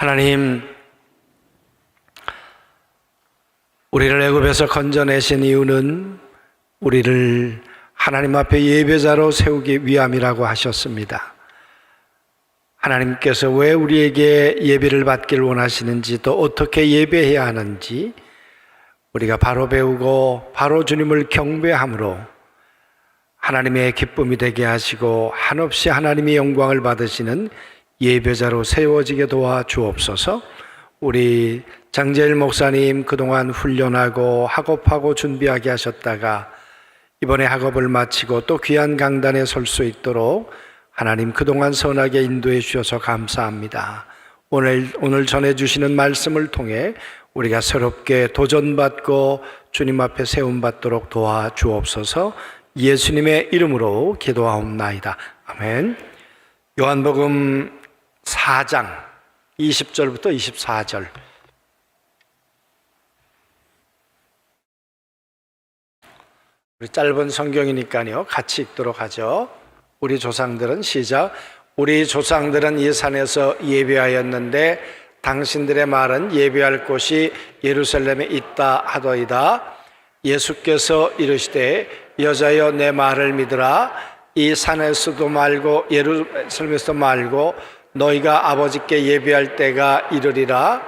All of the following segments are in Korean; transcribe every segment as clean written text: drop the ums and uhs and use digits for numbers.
하나님, 우리를 애굽에서 건져내신 이유는 우리를 하나님 앞에 예배자로 세우기 위함이라고 하셨습니다. 하나님께서 왜 우리에게 예배를 받길 원하시는지, 또 어떻게 예배해야 하는지 우리가 바로 배우고 바로 주님을 경배함으로 하나님의 기쁨이 되게 하시고 한없이 하나님의 영광을 받으시는 예배자로 세워지게 도와 주옵소서. 우리 장재일 목사님 그동안 훈련하고 학업하고 준비하게 하셨다가 이번에 학업을 마치고 또 귀한 강단에 설 수 있도록 하나님 그동안 선하게 인도해 주셔서 감사합니다. 오늘 전해주시는 말씀을 통해 우리가 새롭게 도전받고 주님 앞에 세움받도록 도와주옵소서. 예수님의 이름으로 기도하옵나이다. 아멘. 요한복음 4장 20절부터 24절. 우리 짧은 성경이니까요, 같이 읽도록 하죠. 우리 조상들은, 시작. 우리 조상들은 이 산에서 예배하였는데 당신들의 말은 예배할 곳이 예루살렘에 있다 하더이다. 예수께서 이르시되 여자여 내 말을 믿으라. 이 산에서도 말고 예루살렘에서도 말고 너희가 아버지께 예배할 때가 이르리라.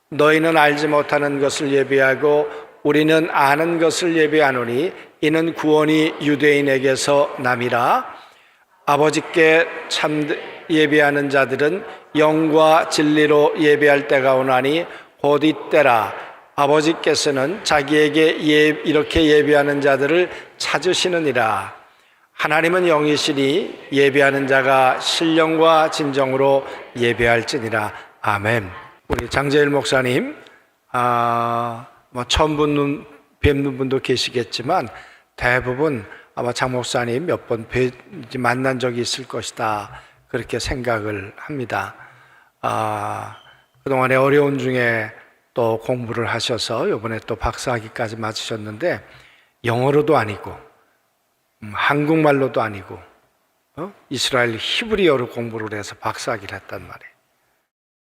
너희는 알지 못하는 것을 예배하고 우리는 아는 것을 예배하노니 이는 구원이 유대인에게서 남이라. 아버지께 참 예배하는 자들은 영과 진리로 예배할 때가 오나니 곧 이때라. 아버지께서는 자기에게 이렇게 예배하는 자들을 찾으시느니라. 하나님은 영이시니 예배하는 자가 신령과 진정으로 예배할지니라. 아멘. 우리 장재일 목사님, 처음 뵙는 분도 계시겠지만 대부분 아마 장 목사님 몇 번 만난 적이 있을 것이다, 그렇게 생각을 합니다. 그동안의 어려운 중에 또 공부를 하셔서 이번에 또 박사학위까지 마치셨는데 영어로도 아니고 한국말로도 아니고 이스라엘 히브리어로 공부를 해서 박사학위를 했단 말이에요.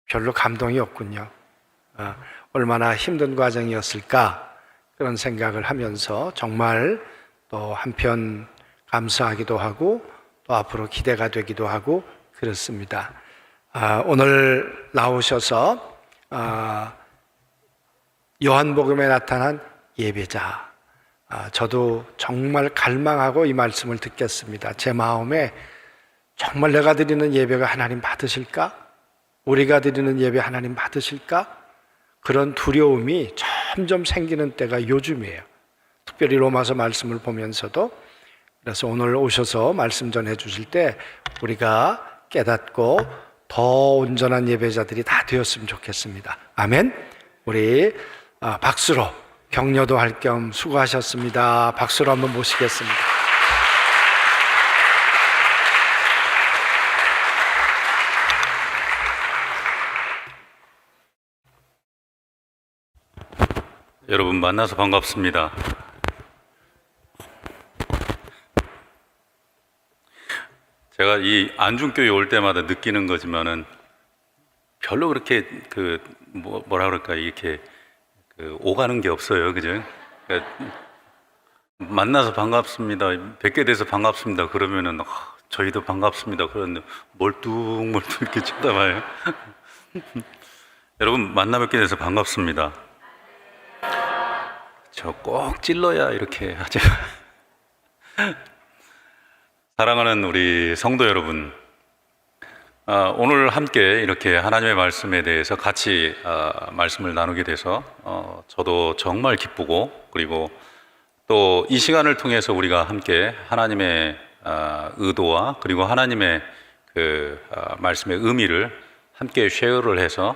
별로 감동이 없군요. 얼마나 힘든 과정이었을까 그런 생각을 하면서 정말 또 한편 감사하기도 하고 또 앞으로 기대가 되기도 하고 그렇습니다. 오늘 나오셔서 요한복음에 나타난 예배자, 저도 정말 갈망하고 이 말씀을 듣겠습니다. 제 마음에 정말 내가 드리는 예배가 하나님 받으실까? 우리가 드리는 예배 하나님 받으실까? 그런 두려움이 점점 생기는 때가 요즘이에요. 특별히 로마서 말씀을 보면서도. 그래서 오늘 오셔서 말씀 전해 주실 때 우리가 깨닫고 더 온전한 예배자들이 다 되었으면 좋겠습니다. 아멘. 우리 박수로 격려도 할 겸 수고하셨습니다. 박수로 한번 모시겠습니다. 여러분 만나서 반갑습니다. 제가 이 안중교회 올 때마다 느끼는 거지만은 별로 그렇게 뭐라 그럴까, 이렇게 오가는 게 없어요, 그죠? 그러니까 만나서 반갑습니다, 뵙게 돼서 반갑습니다 그러면은 저희도 반갑습니다 그런데 멀뚱멀뚱 이렇게 쳐다봐요. 여러분 만나 뵙게 돼서 반갑습니다. 저 꼭 찔러야 이렇게 하죠. 사랑하는 우리 성도 여러분, 오늘 함께 이렇게 하나님의 말씀에 대해서 같이 말씀을 나누게 돼서 저도 정말 기쁘고, 그리고 또 이 시간을 통해서 우리가 함께 하나님의 의도와 그리고 하나님의 말씀의 의미를 함께 쉐어를 해서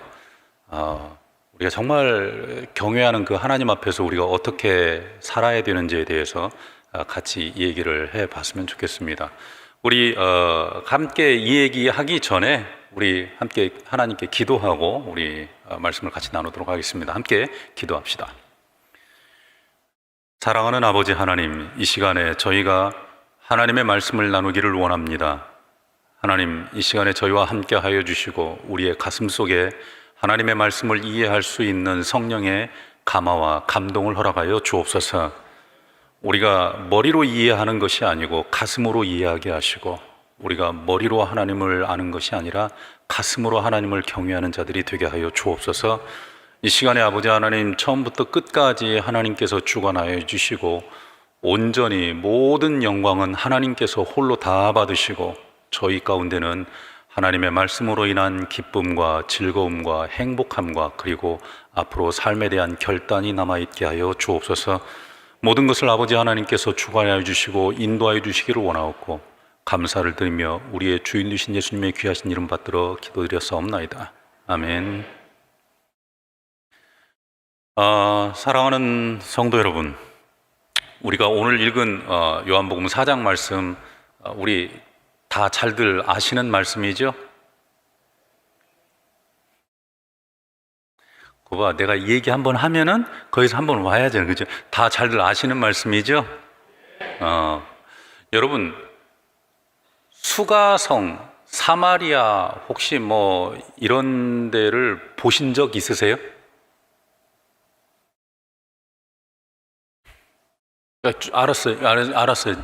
우리가 정말 경외하는 그 하나님 앞에서 우리가 어떻게 살아야 되는지에 대해서 같이 이 얘기를 해봤으면 좋겠습니다. 우리 함께 이 얘기하기 전에 우리 함께 하나님께 기도하고 우리 말씀을 같이 나누도록 하겠습니다. 함께 기도합시다. 사랑하는 아버지 하나님, 이 시간에 저희가 하나님의 말씀을 나누기를 원합니다. 하나님, 이 시간에 저희와 함께 하여 주시고 우리의 가슴 속에 하나님의 말씀을 이해할 수 있는 성령의 감화와 감동을 허락하여 주옵소서. 우리가 머리로 이해하는 것이 아니고 가슴으로 이해하게 하시고, 우리가 머리로 하나님을 아는 것이 아니라 가슴으로 하나님을 경외하는 자들이 되게 하여 주옵소서. 이 시간에 아버지 하나님, 처음부터 끝까지 하나님께서 주관하여 주시고 온전히 모든 영광은 하나님께서 홀로 다 받으시고, 저희 가운데는 하나님의 말씀으로 인한 기쁨과 즐거움과 행복함과 그리고 앞으로 삶에 대한 결단이 남아있게 하여 주옵소서. 모든 것을 아버지 하나님께서 주관하여 주시고 인도하여 주시기를 원하옵고 감사를 드리며 우리의 주인 되신 예수님의 귀하신 이름 받들어 기도드렸사옵나이다. 아멘. 사랑하는 성도 여러분, 우리가 오늘 읽은 요한복음 4장 말씀, 우리 다 잘들 아시는 말씀이죠? 그거 봐, 내가 얘기 한번 하면은 거기서 한번 와야죠, 그죠? 다 잘들 아시는 말씀이죠? 여러분, 수가성, 사마리아 혹시 뭐 이런 데를 보신 적 있으세요? 알았어요.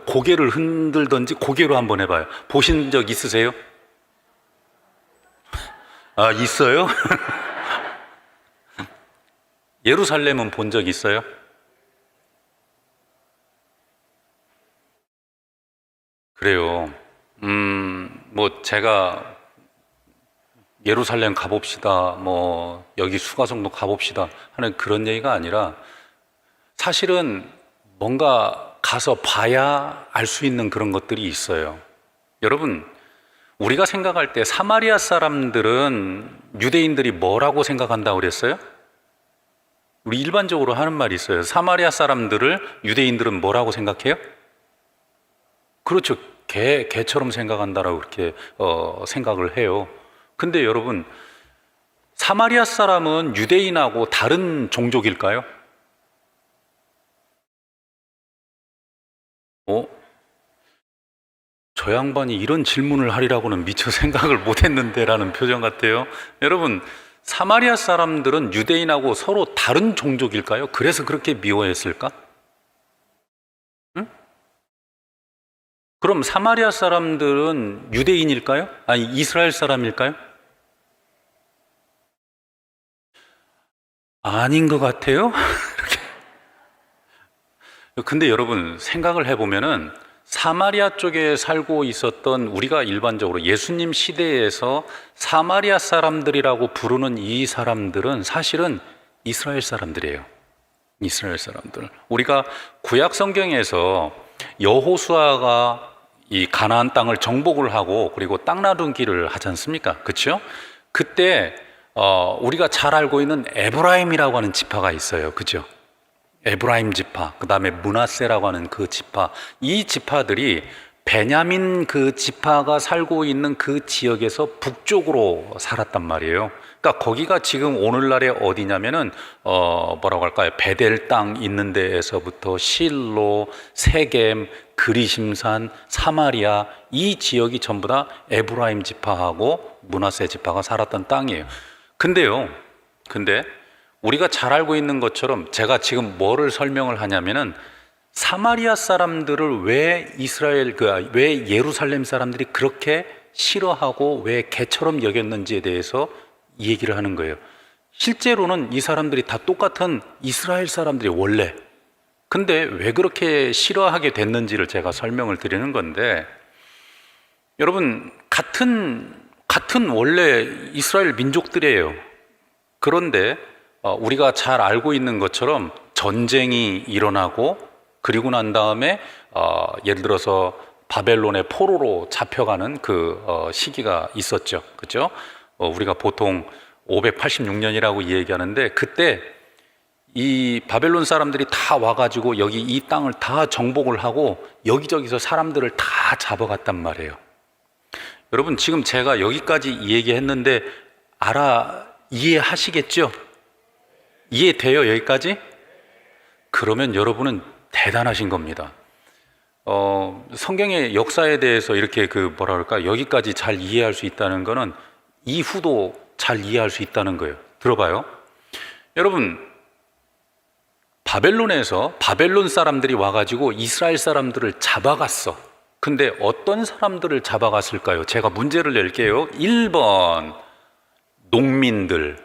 고개를 흔들든지 고개로 한번 해봐요. 보신 적 있으세요? 아, 있어요? 예루살렘은 본 적 있어요? 그래요. 뭐 제가 예루살렘 가봅시다, 뭐 여기 수가성도 가봅시다 하는 그런 얘기가 아니라, 사실은 뭔가 가서 봐야 알 수 있는 그런 것들이 있어요. 여러분, 우리가 생각할 때 사마리아 사람들은 유대인들이 뭐라고 생각한다고 그랬어요? 우리 일반적으로 하는 말이 있어요. 사마리아 사람들을 유대인들은 뭐라고 생각해요? 그렇죠. 개처럼 생각한다라고 그렇게 생각을 해요. 근데 여러분, 사마리아 사람은 유대인하고 다른 종족일까요? 저 양반이 이런 질문을 하리라고는 미처 생각을 못했는데 라는 표정 같아요. 여러분, 사마리아 사람들은 유대인하고 서로 다른 종족일까요? 그래서 그렇게 미워했을까? 응? 그럼 사마리아 사람들은 유대인일까요? 아니, 이스라엘 사람일까요? 아닌 것 같아요. 근데 여러분, 생각을 해보면은 사마리아 쪽에 살고 있었던, 우리가 일반적으로 예수님 시대에서 사마리아 사람들이라고 부르는 이 사람들은 사실은 이스라엘 사람들이에요. 이스라엘 사람들. 우리가 구약 성경에서 여호수아가 이 가나안 땅을 정복을 하고 그리고 땅 나누기를 하지 않습니까? 그렇죠? 그때 우리가 잘 알고 있는 에브라임이라고 하는 지파가 있어요. 그렇죠? 에브라임 지파, 그 다음에 므낫세라고 하는 그 지파, 이 지파들이 베냐민 그 지파가 살고 있는 그 지역에서 북쪽으로 살았단 말이에요. 그러니까 거기가 지금 오늘날의 어디냐면은 뭐라고 할까요? 베델 땅 있는 데에서부터 실로, 세겜, 그리심산, 사마리아, 이 지역이 전부 다 에브라임 지파하고 므낫세 지파가 살았던 땅이에요. 근데 우리가 잘 알고 있는 것처럼 제가 지금 뭐를 설명을 하냐면은 사마리아 사람들을 왜 왜 예루살렘 사람들이 그렇게 싫어하고 왜 개처럼 여겼는지에 대해서 이 얘기를 하는 거예요. 실제로는 이 사람들이 다 똑같은 이스라엘 사람들이 원래. 근데 왜 그렇게 싫어하게 됐는지를 제가 설명을 드리는 건데, 여러분, 같은 원래 이스라엘 민족들이에요. 그런데 우리가 잘 알고 있는 것처럼 전쟁이 일어나고 그리고 난 다음에 예를 들어서 바벨론의 포로로 잡혀가는 그 시기가 있었죠. 그렇죠? 우리가 보통 586년이라고 얘기하는데, 그때 이 바벨론 사람들이 다 와가지고 여기 이 땅을 다 정복을 하고 여기저기서 사람들을 다 잡아갔단 말이에요. 여러분, 지금 제가 여기까지 얘기했는데 이해하시겠죠? 이해돼요, 여기까지? 그러면 여러분은 대단하신 겁니다. 성경의 역사에 대해서 이렇게 여기까지 잘 이해할 수 있다는 거는 이후도 잘 이해할 수 있다는 거예요. 들어봐요. 여러분, 바벨론에서 바벨론 사람들이 와가지고 이스라엘 사람들을 잡아갔어. 근데 어떤 사람들을 잡아갔을까요? 제가 문제를 낼게요. 1번 농민들,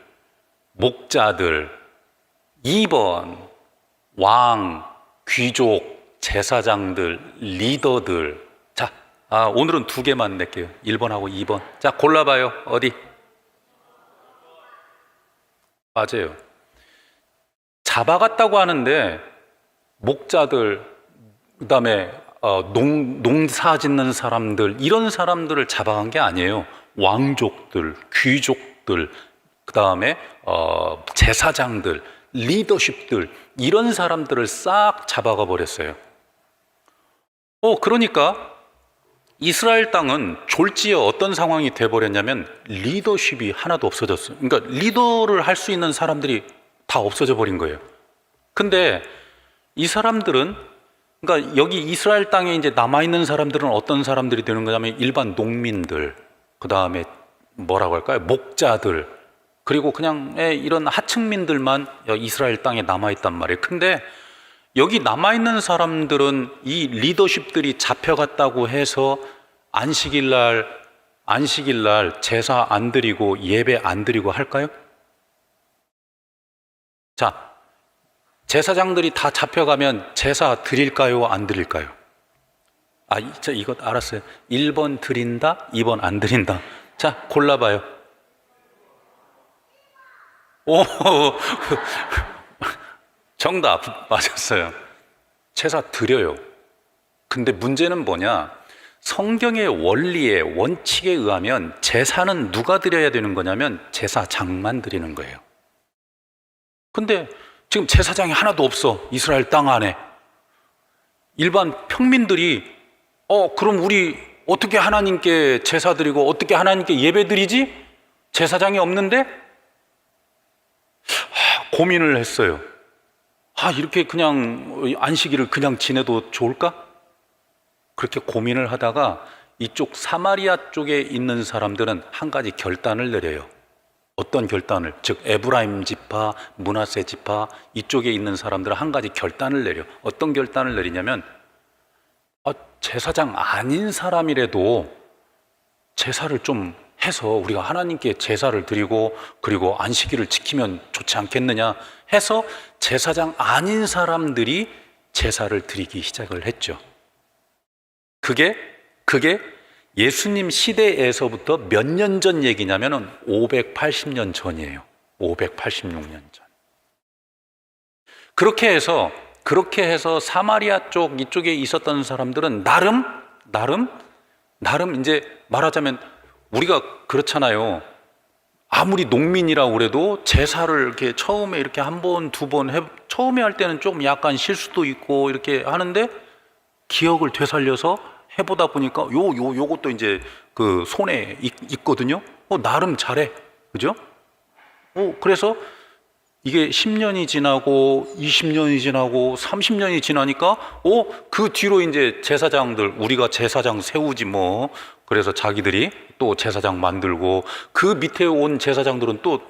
목자들, 2번 왕, 귀족, 제사장들, 리더들. 자, 오늘은 2개만 낼게요. 1번하고 2번. 자, 골라봐요. 어디? 맞아요. 잡아갔다고 하는데 목자들, 그다음에 농사 짓는 사람들, 이런 사람들을 잡아간 게 아니에요. 왕족들, 귀족들, 그다음에 제사장들, 리더십들, 이런 사람들을 싹 잡아가 버렸어요. 그러니까 이스라엘 땅은 졸지에 어떤 상황이 돼버렸냐면 리더십이 하나도 없어졌어요. 그러니까 리더를 할 수 있는 사람들이 다 없어져 버린 거예요. 근데 이 사람들은, 그러니까 여기 이스라엘 땅에 이제 남아있는 사람들은 어떤 사람들이 되는 거냐면 일반 농민들, 그 다음에 뭐라고 할까요? 목자들, 그리고 그냥 이런 하층민들만 이스라엘 땅에 남아있단 말이에요. 근데 여기 남아있는 사람들은 이 리더십들이 잡혀갔다고 해서 안식일 날 제사 안 드리고 예배 안 드리고 할까요? 자, 제사장들이 다 잡혀가면 제사 드릴까요? 안 드릴까요? 이거 알았어요. 1번 드린다, 2번 안 드린다. 자, 골라봐요. 오, 정답 맞았어요. 제사 드려요. 근데 문제는 뭐냐? 성경의 원리에 원칙에 의하면 제사는 누가 드려야 되는 거냐면 제사장만 드리는 거예요. 근데 지금 제사장이 하나도 없어. 이스라엘 땅 안에. 일반 평민들이 그럼 우리 어떻게 하나님께 제사 드리고 어떻게 하나님께 예배 드리지? 제사장이 없는데? 고민을 했어요. 이렇게 그냥 안식일을 그냥 지내도 좋을까? 그렇게 고민을 하다가 이쪽 사마리아 쪽에 있는 사람들은 한 가지 결단을 내려요. 어떤 결단을? 즉 에브라임 지파, 므낫세 지파 이쪽에 있는 사람들은 한 가지 결단을 내려. 어떤 결단을 내리냐면 제사장 아닌 사람이라도 제사를 좀 해서 우리가 하나님께 제사를 드리고 그리고 안식일을 지키면 좋지 않겠느냐 해서 제사장 아닌 사람들이 제사를 드리기 시작을 했죠. 그게 예수님 시대에서부터 몇 년 전 얘기냐면은 580년 전이에요. 586년 전. 그렇게 해서 사마리아 쪽 이쪽에 있었던 사람들은 나름 이제 말하자면 우리가 그렇잖아요. 아무리 농민이라고 그래도 제사를 이렇게 처음에 이렇게 한 번, 두 번 처음에 할 때는 좀 약간 실수도 있고 이렇게 하는데 기억을 되살려서 해보다 보니까 요것도 이제 그 손에 있거든요. 나름 잘해. 그죠? 그래서 이게 10년이 지나고 20년이 지나고 30년이 지나니까 그 뒤로 이제 제사장들 우리가 제사장 세우지 뭐. 그래서 자기들이 또 제사장 만들고 그 밑에 온 제사장들은 또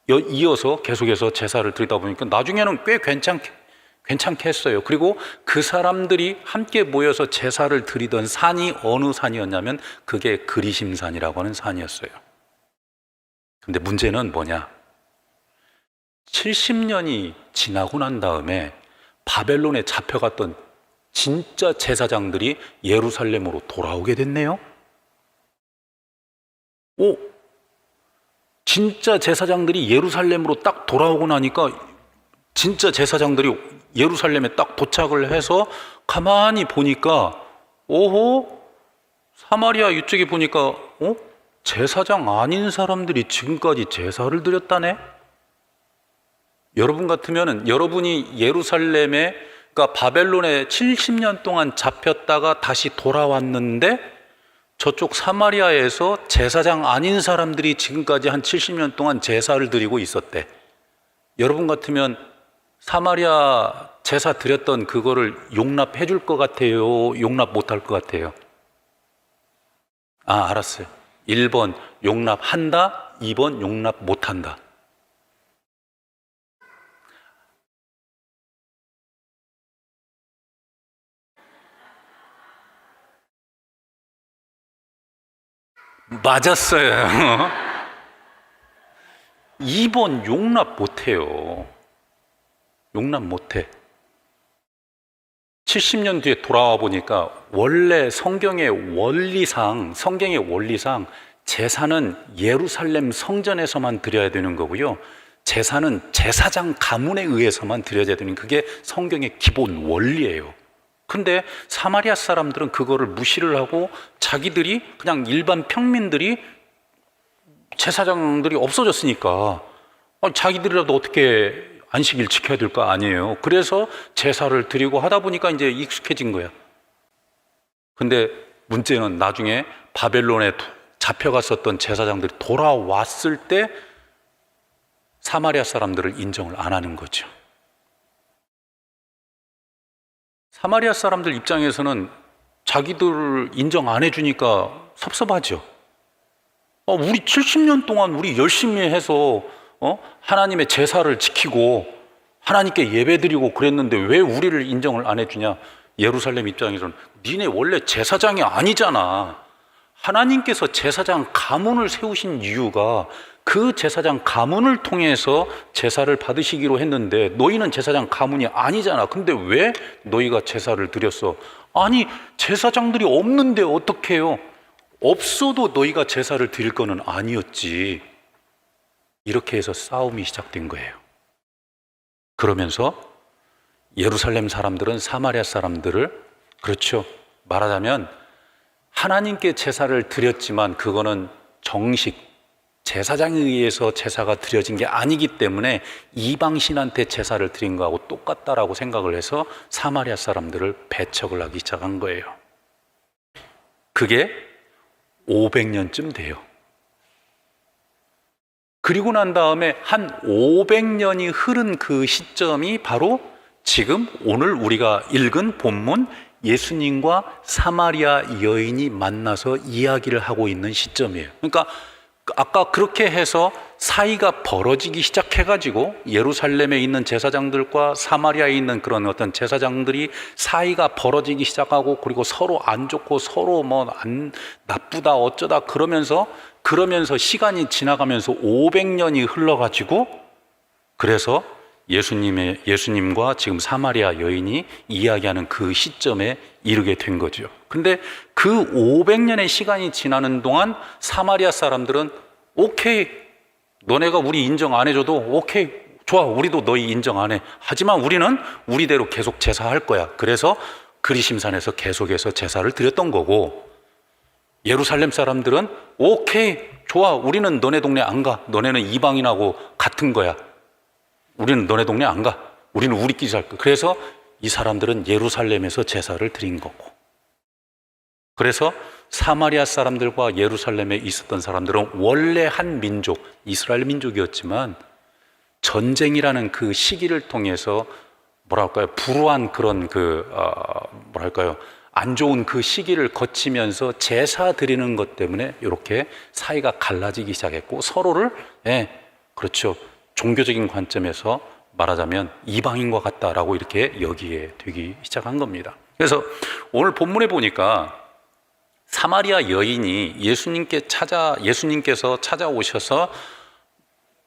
이어서 계속해서 제사를 드리다 보니까 나중에는 꽤 괜찮게 했어요. 그리고 그 사람들이 함께 모여서 제사를 드리던 산이 어느 산이었냐면 그게 그리심산이라고 하는 산이었어요. 근데 문제는 뭐냐? 70년이 지나고 난 다음에 바벨론에 잡혀갔던 진짜 제사장들이 예루살렘으로 돌아오게 됐네요. 진짜 제사장들이 예루살렘으로 딱 돌아오고 나니까 진짜 제사장들이 예루살렘에 딱 도착을 해서 가만히 보니까 사마리아 이쪽에 보니까 제사장 아닌 사람들이 지금까지 제사를 드렸다네. 여러분 같으면은 여러분이 예루살렘에 그러니까 바벨론에 70년 동안 잡혔다가 다시 돌아왔는데 저쪽 사마리아에서 제사장 아닌 사람들이 지금까지 한 70년 동안 제사를 드리고 있었대. 여러분 같으면 사마리아 제사 드렸던 그거를 용납해 줄 것 같아요? 용납 못 할 것 같아요? 알았어요. 1번 용납한다, 2번 용납 못한다. 맞았어요. 2번 용납 못해요. 용납 못해. 70년 뒤에 돌아와 보니까 원래 성경의 원리상 제사는 예루살렘 성전에서만 드려야 되는 거고요. 제사는 제사장 가문에 의해서만 드려야 되는, 그게 성경의 기본 원리예요. 근데 사마리아 사람들은 그거를 무시를 하고 자기들이 그냥 일반 평민들이 제사장들이 없어졌으니까 자기들이라도 어떻게 안식일 지켜야 될 거 아니에요. 그래서 제사를 드리고 하다 보니까 이제 익숙해진 거야. 근데 문제는 나중에 바벨론에 잡혀갔었던 제사장들이 돌아왔을 때 사마리아 사람들을 인정을 안 하는 거죠. 사마리아 사람들 입장에서는 자기들을 인정 안 해주니까 섭섭하죠. 우리 70년 동안 우리 열심히 해서 하나님의 제사를 지키고 하나님께 예배드리고 그랬는데 왜 우리를 인정을 안 해주냐. 예루살렘 입장에서는 니네 원래 제사장이 아니잖아. 하나님께서 제사장 가문을 세우신 이유가 그 제사장 가문을 통해서 제사를 받으시기로 했는데 너희는 제사장 가문이 아니잖아. 근데 왜 너희가 제사를 드렸어? 아니, 제사장들이 없는데 어떻게 해요? 없어도 너희가 제사를 드릴 거는 아니었지. 이렇게 해서 싸움이 시작된 거예요. 그러면서 예루살렘 사람들은 사마리아 사람들을, 그렇죠, 말하자면 하나님께 제사를 드렸지만 그거는 정식 제사장에 의해서 제사가 드려진 게 아니기 때문에 이방신한테 제사를 드린 거하고 똑같다라고 생각을 해서 사마리아 사람들을 배척을 하기 시작한 거예요. 그게 500년쯤 돼요. 그리고 난 다음에 한 500년이 흐른 그 시점이 바로 지금 오늘 우리가 읽은 본문 예수님과 사마리아 여인이 만나서 이야기를 하고 있는 시점이에요. 그러니까 아까 그렇게 해서 사이가 벌어지기 시작해가지고 예루살렘에 있는 제사장들과 사마리아에 있는 그런 어떤 제사장들이 사이가 벌어지기 시작하고, 그리고 서로 안 좋고 서로 나쁘다 어쩌다 그러면서 시간이 지나가면서 500년이 흘러가지고, 그래서 예수님과 지금 사마리아 여인이 이야기하는 그 시점에 이르게 된 거죠. 근데 그 500년의 시간이 지나는 동안 사마리아 사람들은 오케이, 너네가 우리 인정 안 해줘도 오케이, 좋아, 우리도 너희 인정 안 해. 하지만 우리는 우리대로 계속 제사할 거야. 그래서 그리심산에서 계속해서 제사를 드렸던 거고, 예루살렘 사람들은 오케이, 좋아, 우리는 너네 동네 안 가. 너네는 이방인하고 같은 거야. 우리는 너네 동네 안 가. 우리는 우리끼리 살 거야. 그래서 이 사람들은 예루살렘에서 제사를 드린 거고, 그래서 사마리아 사람들과 예루살렘에 있었던 사람들은 원래 한 민족, 이스라엘 민족이었지만 전쟁이라는 그 시기를 통해서 불우한 그런 안 좋은 그 시기를 거치면서 제사 드리는 것 때문에 이렇게 사이가 갈라지기 시작했고, 서로를 그렇죠, 종교적인 관점에서 말하자면 이방인과 같다라고 이렇게 여기에 되기 시작한 겁니다. 그래서 오늘 본문에 보니까 사마리아 여인이 예수님께서 찾아오셔서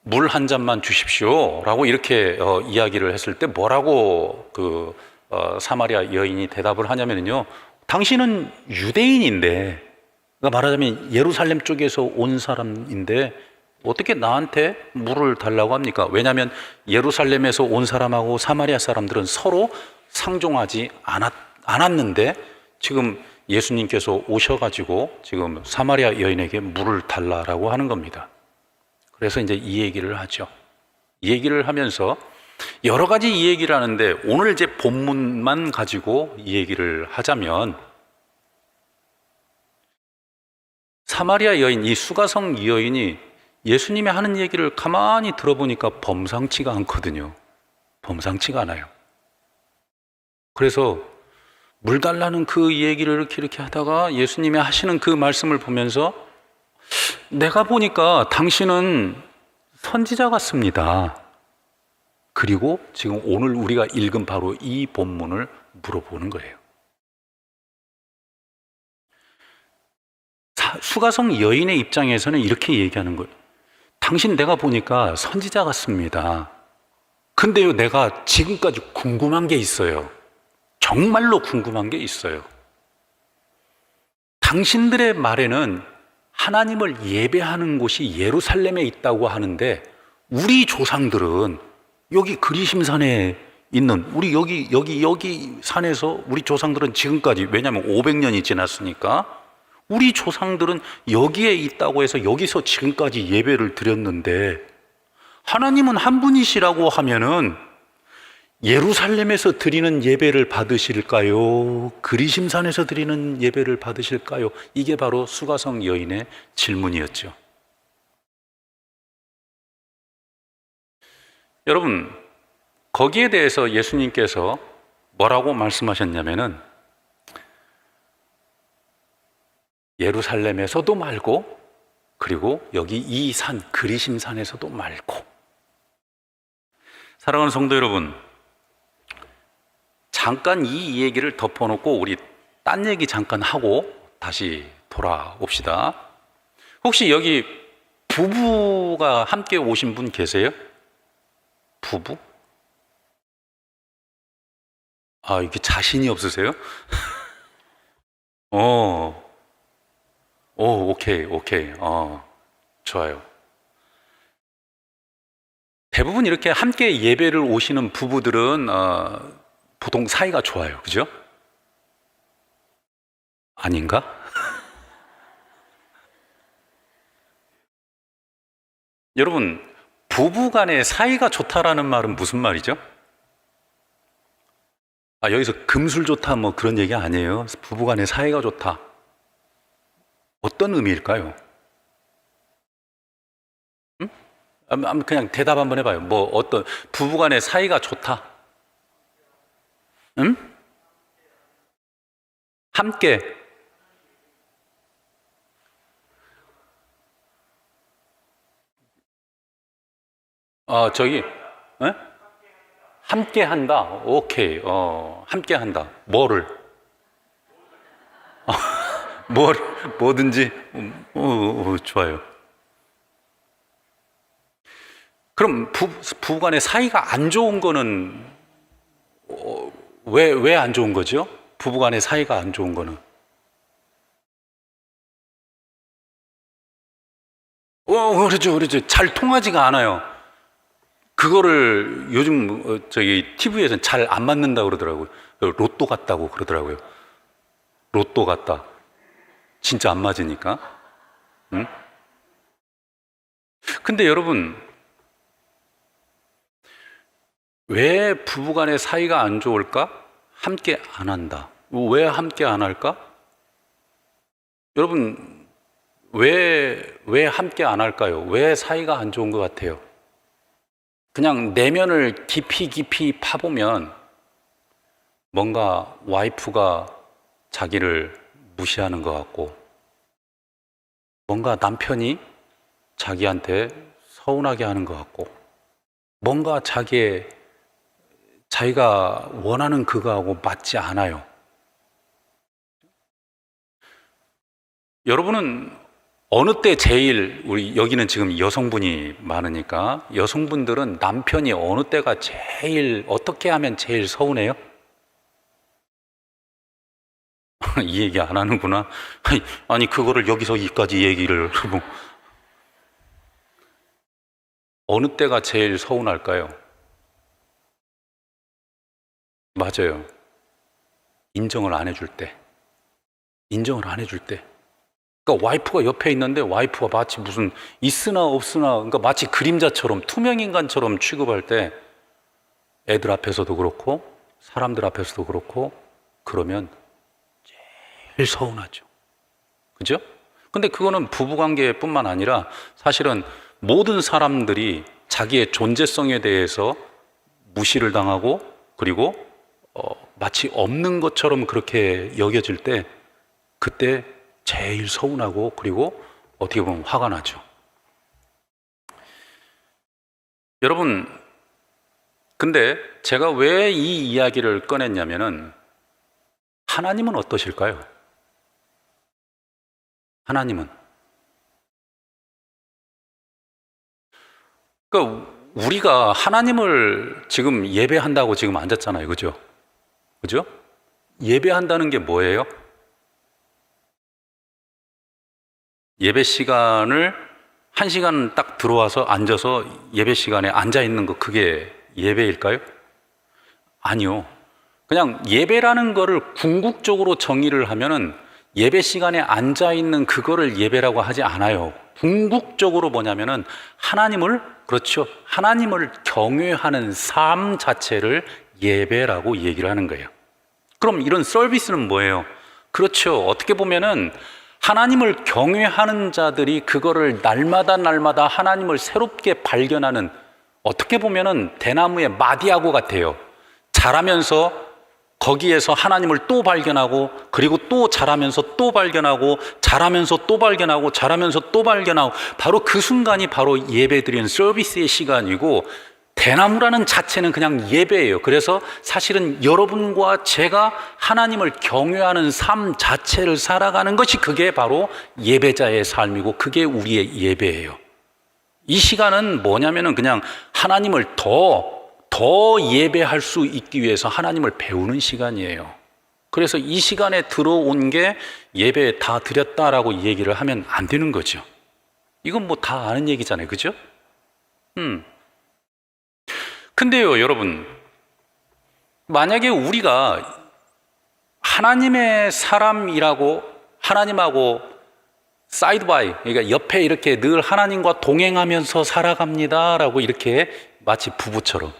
물 한 잔만 주십시오 라고 이렇게 이야기를 했을 때 뭐라고 사마리아 여인이 대답을 하냐면요, 당신은 유대인인데, 그러니까 말하자면 예루살렘 쪽에서 온 사람인데 어떻게 나한테 물을 달라고 합니까? 왜냐하면 예루살렘에서 온 사람하고 사마리아 사람들은 서로 상종하지 않았는데 지금 예수님께서 오셔가지고 지금 사마리아 여인에게 물을 달라라고 하는 겁니다. 그래서 이제 이 얘기를 하죠. 이 얘기를 하면서 여러 가지 이 얘기를 하는데, 오늘 이제 본문만 가지고 이 얘기를 하자면, 사마리아 여인, 이 수가성 여인이 예수님이 하는 얘기를 가만히 들어보니까 범상치가 않거든요. 범상치가 않아요. 그래서 물 달라는 그 얘기를 이렇게 하다가 예수님이 하시는 그 말씀을 보면서 내가 보니까 당신은 선지자 같습니다. 그리고 지금 오늘 우리가 읽은 바로 이 본문을 물어보는 거예요. 수가성 여인의 입장에서는 이렇게 얘기하는 거예요. 당신 내가 보니까 선지자 같습니다. 근데요, 내가 지금까지 궁금한 게 있어요. 정말로 궁금한 게 있어요. 당신들의 말에는 하나님을 예배하는 곳이 예루살렘에 있다고 하는데 우리 조상들은 여기 그리심산에 있는 우리 여기 산에서 우리 조상들은 지금까지, 왜냐하면 500년이 지났으니까 우리 조상들은 여기에 있다고 해서 여기서 지금까지 예배를 드렸는데 하나님은 한 분이시라고 하면은 예루살렘에서 드리는 예배를 받으실까요? 그리심산에서 드리는 예배를 받으실까요? 이게 바로 수가성 여인의 질문이었죠. 여러분, 거기에 대해서 예수님께서 뭐라고 말씀하셨냐면은 예루살렘에서도 말고 그리고 여기 이 산 그리심산에서도 말고. 사랑하는 성도 여러분, 잠깐 이 얘기를 덮어놓고 우리 딴 얘기 잠깐 하고 다시 돌아옵시다. 혹시 여기 부부가 함께 오신 분 계세요? 부부? 아, 이렇게 자신이 없으세요? 오케이. 좋아요. 대부분 이렇게 함께 예배를 오시는 부부들은 보통 사이가 좋아요. 그죠? 아닌가? 여러분, 부부 간의 사이가 좋다라는 말은 무슨 말이죠? 여기서 금술 좋다 뭐 그런 얘기 아니에요. 부부 간의 사이가 좋다. 어떤 의미일까요? 그냥 대답 한번 해봐요. 어떤 부부 간의 사이가 좋다. 함께. 함께 한다. 오케이. 함께 한다. 뭐를? 뭐든지. 좋아요. 그럼 부부 간의 사이가 안 좋은 거는 왜 안 좋은 거죠? 부부 간의 사이가 안 좋은 거는. 그렇죠. 잘 통하지가 않아요. 그거를 요즘 TV에서는 잘 안 맞는다고 그러더라고요. 로또 같다고 그러더라고요. 로또 같다. 진짜 안 맞으니까. 응? 근데 여러분, 왜 부부 간의 사이가 안 좋을까? 함께 안 한다. 왜 함께 안 할까? 여러분, 왜 함께 안 할까요? 왜 사이가 안 좋은 것 같아요? 그냥 내면을 깊이 파보면 뭔가 와이프가 자기를 무시하는 것 같고, 뭔가 남편이 자기한테 서운하게 하는 것 같고, 뭔가 자기가 원하는 그거하고 맞지 않아요. 여러분은 어느 때 제일, 우리 여기는 지금 여성분이 많으니까 여성분들은 남편이 어느 때가 제일, 어떻게 하면 제일 서운해요? 이 얘기 안 하는구나. 아니 그거를 여기서 여기까지 얘기를 뭐. 어느 때가 제일 서운할까요? 맞아요. 인정을 안 해줄 때. 그러니까 와이프가 옆에 있는데 와이프가 마치 무슨 있으나 없으나, 그러니까 마치 그림자처럼 투명인간처럼 취급할 때 애들 앞에서도 그렇고 사람들 앞에서도 그렇고 그러면 제일 서운하죠. 그죠? 근데 그거는 부부관계뿐만 아니라 사실은 모든 사람들이 자기의 존재성에 대해서 무시를 당하고 그리고 마치 없는 것처럼 그렇게 여겨질 때 그때 제일 서운하고 그리고 어떻게 보면 화가 나죠. 여러분, 근데 제가 왜 이 이야기를 꺼냈냐면은 하나님은 어떠실까요? 하나님은. 그러니까 우리가 하나님을 지금 예배한다고 지금 앉았잖아요. 그죠? 그죠? 예배한다는 게 뭐예요? 예배 시간을 1시간 딱 들어와서 앉아서 예배 시간에 앉아 있는 거 그게 예배일까요? 아니요. 그냥 예배라는 거를 궁극적으로 정의를 하면은 예배 시간에 앉아 있는 그거를 예배라고 하지 않아요. 궁극적으로 뭐냐면은 하나님을, 그렇죠. 하나님을 경외하는 삶 자체를 예배라고 얘기를 하는 거예요. 그럼 이런 서비스는 뭐예요? 그렇죠. 어떻게 보면은 하나님을 경외하는 자들이 그거를 날마다 하나님을 새롭게 발견하는, 어떻게 보면은 대나무의 마디아고 같아요. 자라면서 거기에서 하나님을 또 발견하고, 그리고 또 자라면서 또 발견하고, 자라면서 또 발견하고, 자라면서 또 발견하고, 바로 그 순간이 바로 예배드리는 서비스의 시간이고, 대나무라는 자체는 그냥 예배예요. 그래서 사실은 여러분과 제가 하나님을 경외하는 삶 자체를 살아가는 것이 그게 바로 예배자의 삶이고 그게 우리의 예배예요. 이 시간은 뭐냐면은 그냥 하나님을 더 예배할 수 있기 위해서 하나님을 배우는 시간이에요. 그래서 이 시간에 들어온 게 예배 다 드렸다라고 얘기를 하면 안 되는 거죠. 이건 뭐 다 아는 얘기잖아요. 그죠? 근데요, 여러분, 만약에 우리가 하나님의 사람이라고 하나님하고 사이드 바이, 그러니까 옆에 이렇게 늘 하나님과 동행하면서 살아갑니다라고 이렇게 마치 부부처럼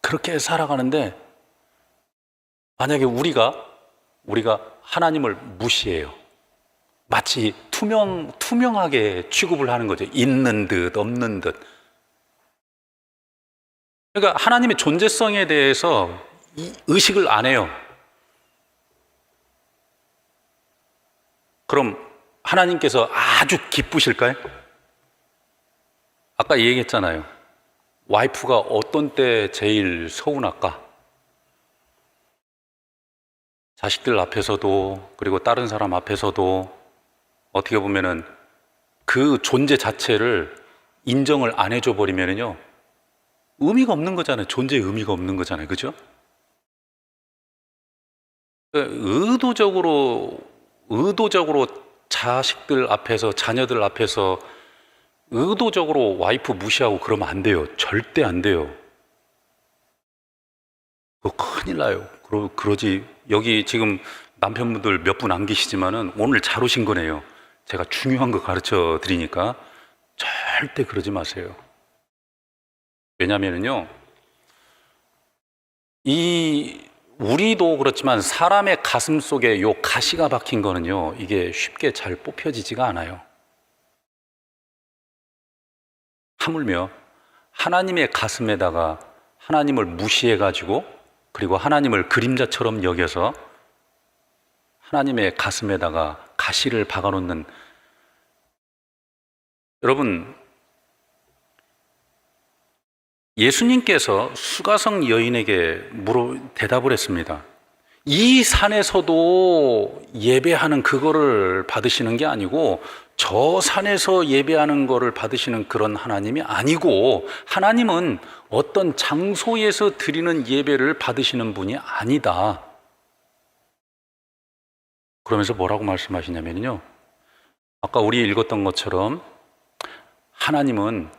그렇게 살아가는데 만약에 우리가 하나님을 무시해요. 마치 투명하게 취급을 하는 거죠. 있는 듯 없는 듯. 그러니까 하나님의 존재성에 대해서 의식을 안 해요. 그럼 하나님께서 아주 기쁘실까요? 아까 얘기했잖아요. 와이프가 어떤 때 제일 서운할까? 자식들 앞에서도, 그리고 다른 사람 앞에서도 어떻게 보면은 그 존재 자체를 인정을 안 해줘 버리면은요, 의미가 없는 거잖아요. 존재의 의미가 없는 거잖아요. 그죠? 의도적으로 자식들 앞에서, 자녀들 앞에서 의도적으로 와이프 무시하고 그러면 안 돼요. 절대 안 돼요. 그거 큰일 나요. 그러지. 여기 지금 남편분들 몇 분 안 계시지만은 오늘 잘 오신 거네요. 제가 중요한 거 가르쳐 드리니까 절대 그러지 마세요. 왜냐면은요, 우리도 그렇지만 사람의 가슴 속에 요 가시가 박힌 거는요, 이게 쉽게 잘 뽑혀지지가 않아요. 하물며 하나님의 가슴에다가 하나님을 무시해가지고, 그리고 하나님을 그림자처럼 여겨서 하나님의 가슴에다가 가시를 박아놓는, 여러분, 예수님께서 수가성 여인에게 대답을 했습니다. 이 산에서도 예배하는 그거를 받으시는 게 아니고 저 산에서 예배하는 거를 받으시는 그런 하나님이 아니고, 하나님은 어떤 장소에서 드리는 예배를 받으시는 분이 아니다. 그러면서 뭐라고 말씀하시냐면요, 아까 우리 읽었던 것처럼 하나님은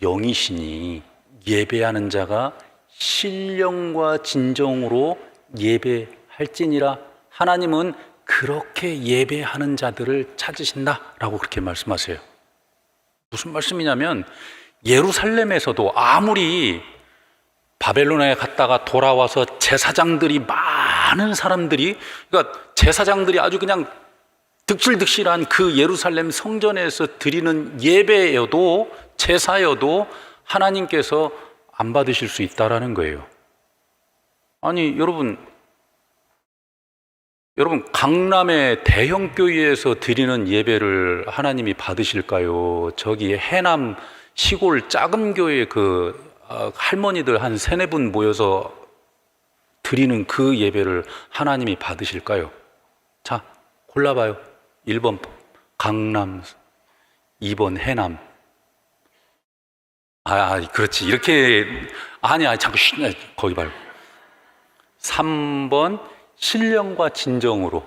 영이시니 예배하는 자가 신령과 진정으로 예배할지니라. 하나님은 그렇게 예배하는 자들을 찾으신다라고 그렇게 말씀하세요. 무슨 말씀이냐면, 예루살렘에서도 아무리 바벨론에 갔다가 돌아와서 제사장들이, 많은 사람들이, 그러니까 제사장들이 아주 그냥 득실득실한 그 예루살렘 성전에서 드리는 예배여도, 제사여도 하나님께서 안 받으실 수 있다라는 거예요. 아니, 여러분, 여러분, 강남의 대형 교회에서 드리는 예배를 하나님이 받으실까요? 저기 해남 시골 작은 교회 할머니들 한 세네 분 모여서 드리는 그 예배를 하나님이 받으실까요? 자, 골라봐요. 1번 강남, 2번 해남. 그렇지. 이렇게, 아니야, 자꾸, 거기 말고. 3번 신령과 진정으로.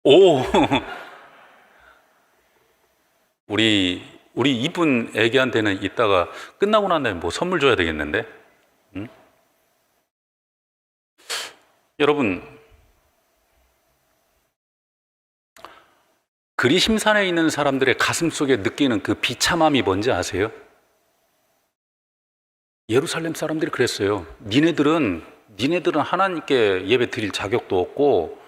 오! 우리 이쁜 애기한테는 이따가 끝나고 난 다음에 뭐 선물 줘야 되겠는데? 응? 여러분, 그리심산에 있는 사람들의 가슴 속에 느끼는 그 비참함이 뭔지 아세요? 예루살렘 사람들이 그랬어요. 니네들은 하나님께 예배 드릴 자격도 없고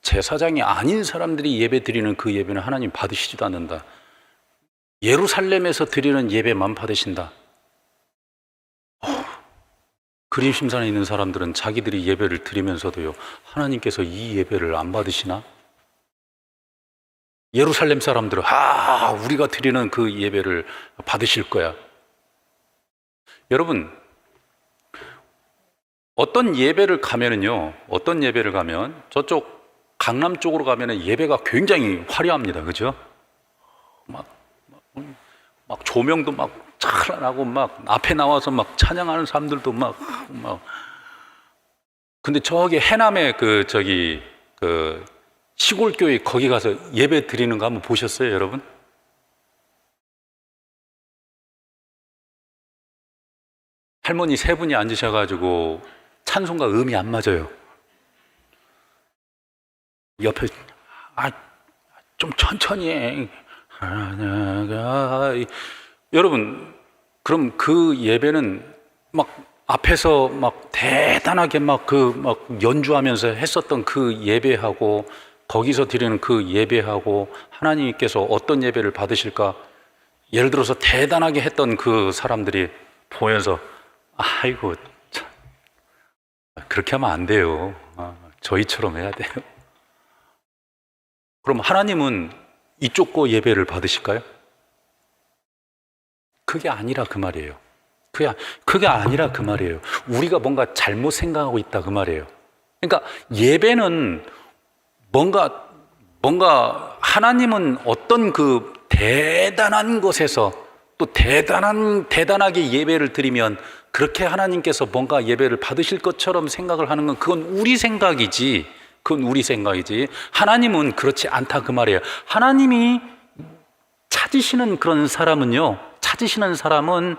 제사장이 아닌 사람들이 예배 드리는 그 예배는 하나님 받으시지도 않는다. 예루살렘에서 드리는 예배만 받으신다. 그리심산에 있는 사람들은 자기들이 예배를 드리면서도요, 하나님께서 이 예배를 안 받으시나? 예루살렘 사람들은 우리가 드리는 그 예배를 받으실 거야. 여러분, 어떤 예배를 가면 저쪽 강남 쪽으로 가면은 예배가 굉장히 화려합니다. 그죠? 막 조명도 막 찬란하고 막 앞에 나와서 막 찬양하는 사람들도 막 근데 저기 해남에 그 시골 교회 거기 가서 예배 드리는 거 한번 보셨어요, 여러분? 할머니 세 분이 앉으셔가지고 찬송가 음이 안 맞아요. 옆에 좀 천천히 해. 여러분, 그럼 그 예배는 막 앞에서 막 대단하게 막 연주하면서 했었던 그 예배하고 거기서 드리는 그 예배하고 하나님께서 어떤 예배를 받으실까? 예를 들어서 대단하게 했던 그 사람들이 보면서 아이고 참, 그렇게 하면 안 돼요. 저희처럼 해야 돼요. 그럼 하나님은 이쪽 거 예배를 받으실까요? 그게 아니라 그 말이에요. 그게 아니라 그 말이에요. 우리가 뭔가 잘못 생각하고 있다 그 말이에요. 그러니까 예배는 뭔가 하나님은 어떤 그 대단한 것에서 또 대단하게 예배를 드리면 그렇게 하나님께서 뭔가 예배를 받으실 것처럼 생각을 하는 건 그건 우리 생각이지. 하나님은 그렇지 않다 그 말이에요. 하나님이 찾으시는 사람은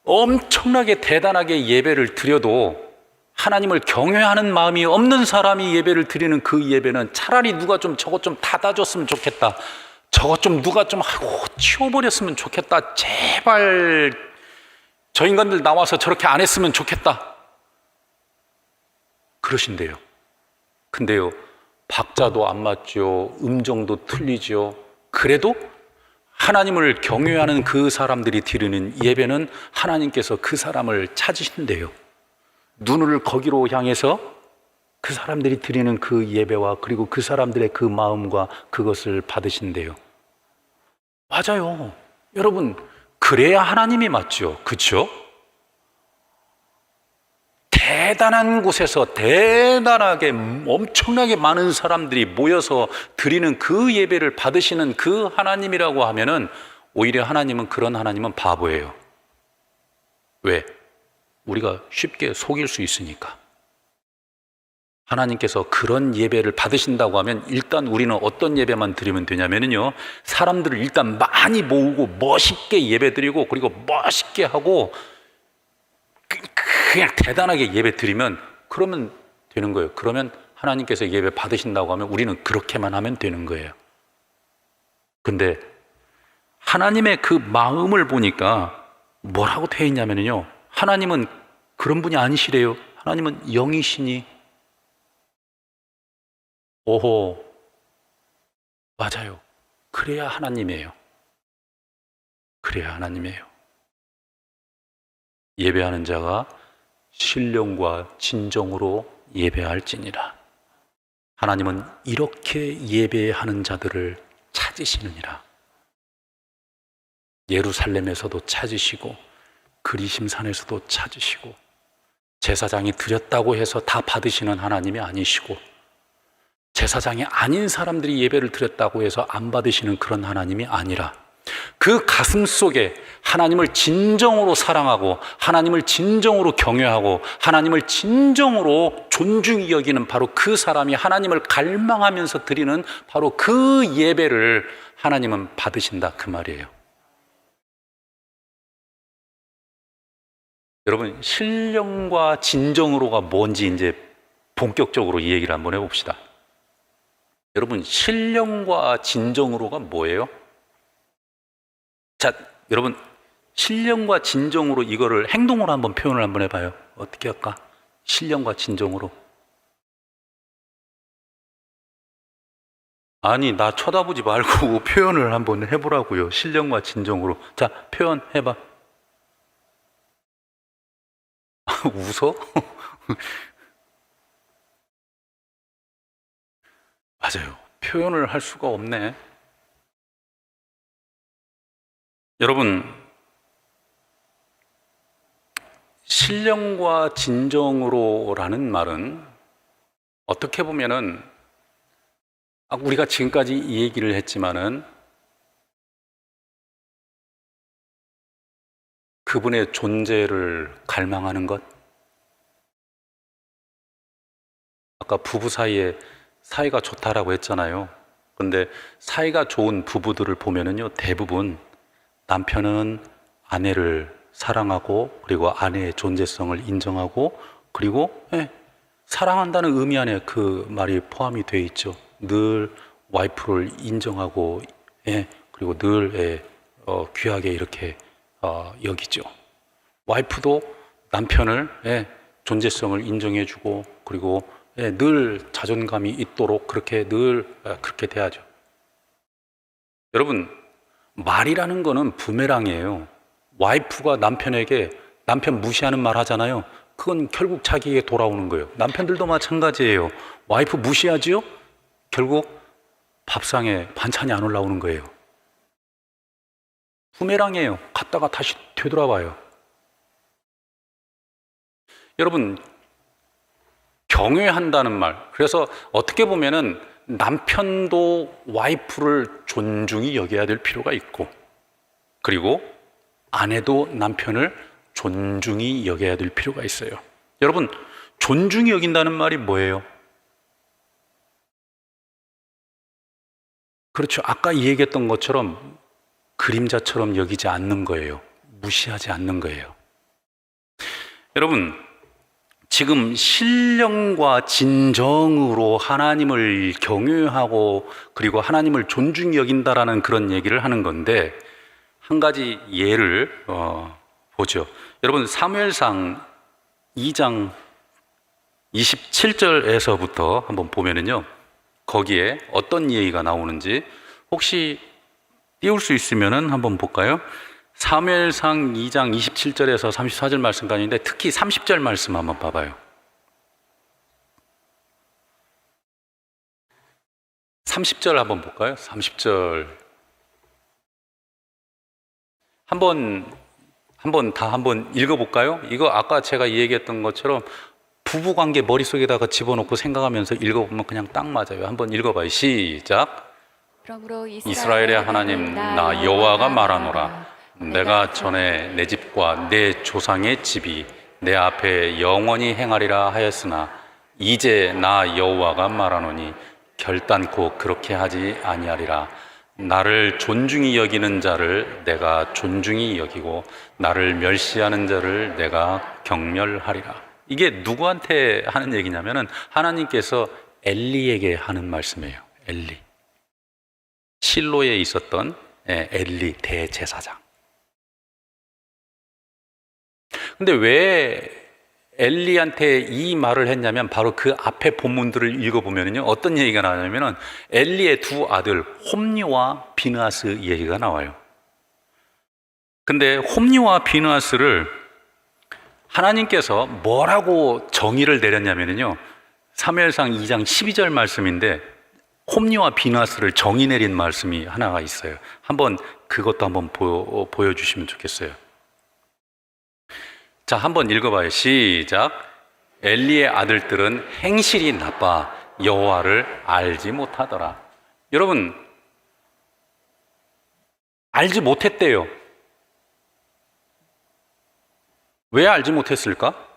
엄청나게 대단하게 예배를 드려도 하나님을 경외하는 마음이 없는 사람이 예배를 드리는 그 예배는 차라리 누가 좀 저것 좀 닫아줬으면 좋겠다. 저것 좀 누가 좀 하고 치워버렸으면 좋겠다. 제발 저 인간들 나와서 저렇게 안 했으면 좋겠다. 그러신대요. 근데요, 박자도 안 맞죠. 음정도 틀리죠. 그래도 하나님을 경외하는 그 사람들이 드리는 예배는 하나님께서 그 사람을 찾으신대요. 눈을 거기로 향해서 그 사람들이 드리는 그 예배와 그리고 그 사람들의 그 마음과 그것을 받으신대요. 맞아요. 여러분, 그래야 하나님이 맞죠. 그렇죠? 대단한 곳에서 대단하게 엄청나게 많은 사람들이 모여서 드리는 그 예배를 받으시는 그 하나님이라고 하면은 오히려 그런 하나님은 바보예요. 왜? 우리가 쉽게 속일 수 있으니까. 하나님께서 그런 예배를 받으신다고 하면 일단 우리는 어떤 예배만 드리면 되냐면요, 사람들을 일단 많이 모으고 멋있게 예배 드리고 그리고 멋있게 하고 그냥 대단하게 예배 드리면 그러면 되는 거예요. 그러면 하나님께서 예배 받으신다고 하면 우리는 그렇게만 하면 되는 거예요. 근데 하나님의 그 마음을 보니까 뭐라고 되어 있냐면요, 하나님은 그런 분이 아니시래요. 하나님은 영이시니. 오호, 맞아요. 그래야 하나님이에요. 예배하는 자가 신령과 진정으로 예배할지니라. 하나님은 이렇게 예배하는 자들을 찾으시느니라. 예루살렘에서도 찾으시고 그리심산에서도 찾으시고, 제사장이 드렸다고 해서 다 받으시는 하나님이 아니시고, 제사장이 아닌 사람들이 예배를 드렸다고 해서 안 받으시는 그런 하나님이 아니라, 그 가슴 속에 하나님을 진정으로 사랑하고 하나님을 진정으로 경외하고 하나님을 진정으로 존중히 여기는 바로 그 사람이 하나님을 갈망하면서 드리는 바로 그 예배를 하나님은 받으신다, 그 말이에요. 여러분, 신령과 진정으로가 뭔지 이제 본격적으로 이 얘기를 한번 해봅시다. 여러분, 신령과 진정으로가 뭐예요? 자, 여러분, 신령과 진정으로 이거를 행동으로 한번 표현을 한번 해봐요. 어떻게 할까? 신령과 진정으로. 아니, 나 쳐다보지 말고 표현을 한번 해보라고요. 신령과 진정으로. 자, 표현해봐. 웃어? 맞아요. 표현을 할 수가 없네. 여러분, 신령과 진정으로라는 말은 어떻게 보면은 우리가 지금까지 이 얘기를 했지만은 그분의 존재를 갈망하는 것. 아까 부부 사이에 사이가 좋다라고 했잖아요. 그런데 사이가 좋은 부부들을 보면은요, 대부분 남편은 아내를 사랑하고 그리고 아내의 존재성을 인정하고 그리고 사랑한다는 의미 안에 그 말이 포함이 되어 있죠. 늘 와이프를 인정하고 그리고 늘 귀하게 이렇게 여기죠. 와이프도 남편을 존재성을 인정해주고 그리고 늘 자존감이 있도록 그렇게 늘 그렇게 돼야죠. 여러분, 말이라는 거는 부메랑이에요. 와이프가 남편에게 남편 무시하는 말 하잖아요. 그건 결국 자기에게 돌아오는 거예요. 남편들도 마찬가지예요. 와이프 무시하지요? 결국 밥상에 반찬이 안 올라오는 거예요. 부메랑이에요. 갔다가 다시 되돌아와요. 여러분, 경외한다는 말. 그래서 어떻게 보면은 남편도 와이프를 존중히 여겨야 될 필요가 있고, 그리고 아내도 남편을 존중히 여겨야 될 필요가 있어요. 여러분, 존중히 여긴다는 말이 뭐예요? 그렇죠. 아까 얘기했던 것처럼 그림자처럼 여기지 않는 거예요. 무시하지 않는 거예요. 여러분, 지금 신령과 진정으로 하나님을 경외하고 그리고 하나님을 존중히 여긴다라는 그런 얘기를 하는 건데, 한 가지 예를 보죠. 여러분, 사무엘상 2장 27절에서부터 한번 보면은요, 거기에 어떤 얘기가 나오는지 혹시 띄울 수 있으면은 한번 볼까요? 사무엘상 2장 27절에서 34절 말씀까지 있는데 특히 30절 말씀 한번 봐봐요. 30절 한번 볼까요? 30절 한번 읽어볼까요? 이거 아까 제가 얘기했던 것처럼 부부관계 머릿속에다가 집어넣고 생각하면서 읽어보면 그냥 딱 맞아요. 한번 읽어봐요. 시작. 그러므로 이스라엘의 하나님 나 여호와가 말하노라. 내가 전에 내 집과 내 조상의 집이 내 앞에 영원히 행하리라 하였으나 이제 나 여호와가 말하노니 결단코 그렇게 하지 아니하리라. 나를 존중히 여기는 자를 내가 존중히 여기고 나를 멸시하는 자를 내가 경멸하리라. 이게 누구한테 하는 얘기냐면은 하나님께서 엘리에게 하는 말씀이에요. 엘리. 실로에 있었던 엘리 대제사장. 근데 왜 엘리한테 이 말을 했냐면 바로 그 앞에 본문들을 읽어보면요, 어떤 얘기가 나오냐면은 엘리의 두 아들 홈리와 비느하스 얘기가 나와요. 근데 홈리와 비느하스를 하나님께서 뭐라고 정의를 내렸냐면요, 사무엘상 2장 12절 말씀인데 홈리와 비누아스를 정의 내린 말씀이 하나가 있어요. 한번 그것도 한번 보여주시면 좋겠어요. 자, 한번 읽어봐요. 시작. 엘리의 아들들은 행실이 나빠 여호와를 알지 못하더라. 여러분, 알지 못했대요. 왜 알지 못했을까?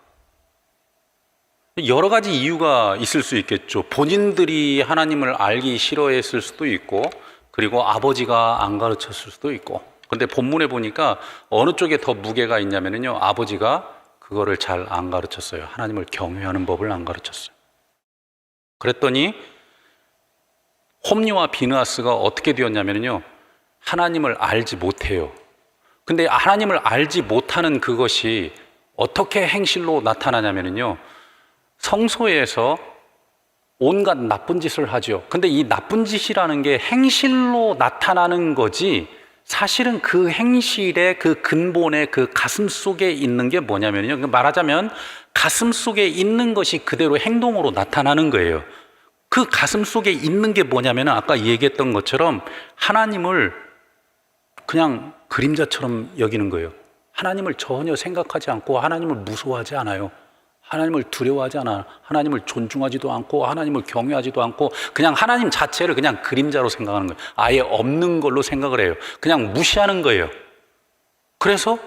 여러 가지 이유가 있을 수 있겠죠. 본인들이 하나님을 알기 싫어했을 수도 있고, 그리고 아버지가 안 가르쳤을 수도 있고. 근데 본문에 보니까 어느 쪽에 더 무게가 있냐면요, 아버지가 그거를 잘 안 가르쳤어요. 하나님을 경외하는 법을 안 가르쳤어요. 그랬더니 홈리와 비느하스가 어떻게 되었냐면요, 하나님을 알지 못해요. 근데 하나님을 알지 못하는 그것이 어떻게 행실로 나타나냐면요, 성소에서 온갖 나쁜 짓을 하죠. 근데 이 나쁜 짓이라는 게 행실로 나타나는 거지, 사실은 그 행실의 그 근본의 그 가슴 속에 있는 게 뭐냐면요, 말하자면 가슴 속에 있는 것이 그대로 행동으로 나타나는 거예요. 그 가슴 속에 있는 게 뭐냐면 아까 얘기했던 것처럼 하나님을 그냥 그림자처럼 여기는 거예요. 하나님을 전혀 생각하지 않고 하나님을 무서워하지 않아요. 하나님을 두려워하지 않아. 하나님을 존중하지도 않고 하나님을 경외하지도 않고 그냥 하나님 자체를 그냥 그림자로 생각하는 거예요. 아예 없는 걸로 생각을 해요. 그냥 무시하는 거예요. 그래서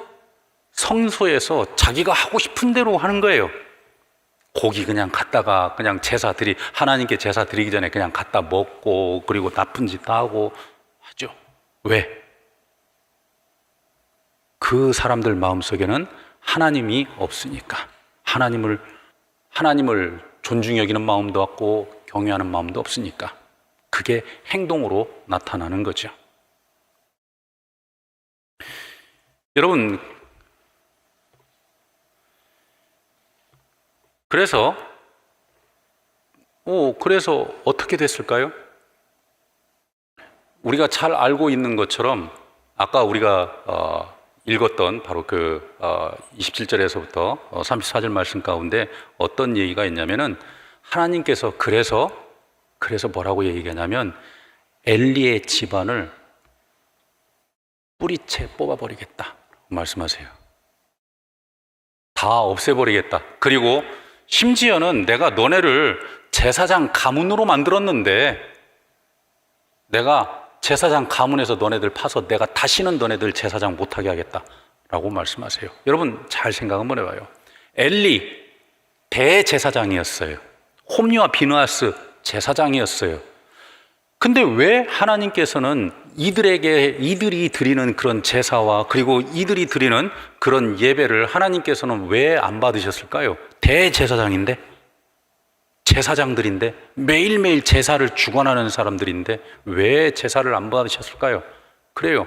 성소에서 자기가 하고 싶은 대로 하는 거예요. 고기 그냥 갖다가 그냥 하나님께 제사 드리기 전에 그냥 갖다 먹고, 그리고 나쁜 짓 다 하고 하죠. 왜? 그 사람들 마음속에는 하나님이 없으니까. 하나님을 존중히 여기는 마음도 없고 경외하는 마음도 없으니까. 그게 행동으로 나타나는 거죠. 여러분, 그래서 어떻게 됐을까요? 우리가 잘 알고 있는 것처럼 아까 우리가 읽었던 바로 27절에서부터 34절 말씀 가운데 어떤 얘기가 있냐면은 하나님께서 그래서 뭐라고 얘기하냐면 엘리의 집안을 뿌리채 뽑아버리겠다 말씀하세요. 다 없애버리겠다. 그리고 심지어는 내가 너네를 제사장 가문으로 만들었는데 내가 제사장 가문에서 너네들 파서 내가 다시는 너네들 제사장 못하게 하겠다라고 말씀하세요. 여러분 잘 생각 한번 해봐요. 엘리 대제사장이었어요. 홈리와 비느하스 제사장이었어요. 근데 왜 하나님께서는 이들이 드리는 그런 제사와 그리고 이들이 드리는 그런 예배를 하나님께서는 왜 안 받으셨을까요? 대제사장인데, 제사장들인데, 매일매일 제사를 주관하는 사람들인데 왜 제사를 안 받으셨을까요? 그래요.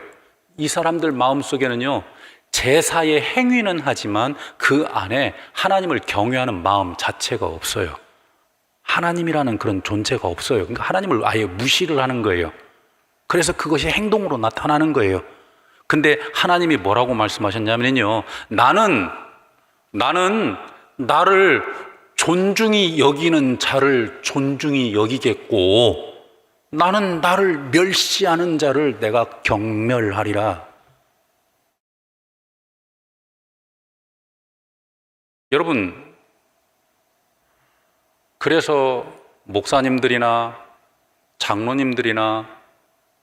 이 사람들 마음속에는요, 제사의 행위는 하지만 그 안에 하나님을 경외하는 마음 자체가 없어요. 하나님이라는 그런 존재가 없어요. 그러니까 하나님을 아예 무시를 하는 거예요. 그래서 그것이 행동으로 나타나는 거예요. 근데 하나님이 뭐라고 말씀하셨냐면요, 나는 나를 존중히 여기는 자를 존중히 여기겠고 나는 나를 멸시하는 자를 내가 경멸하리라. 여러분, 그래서 목사님들이나 장로님들이나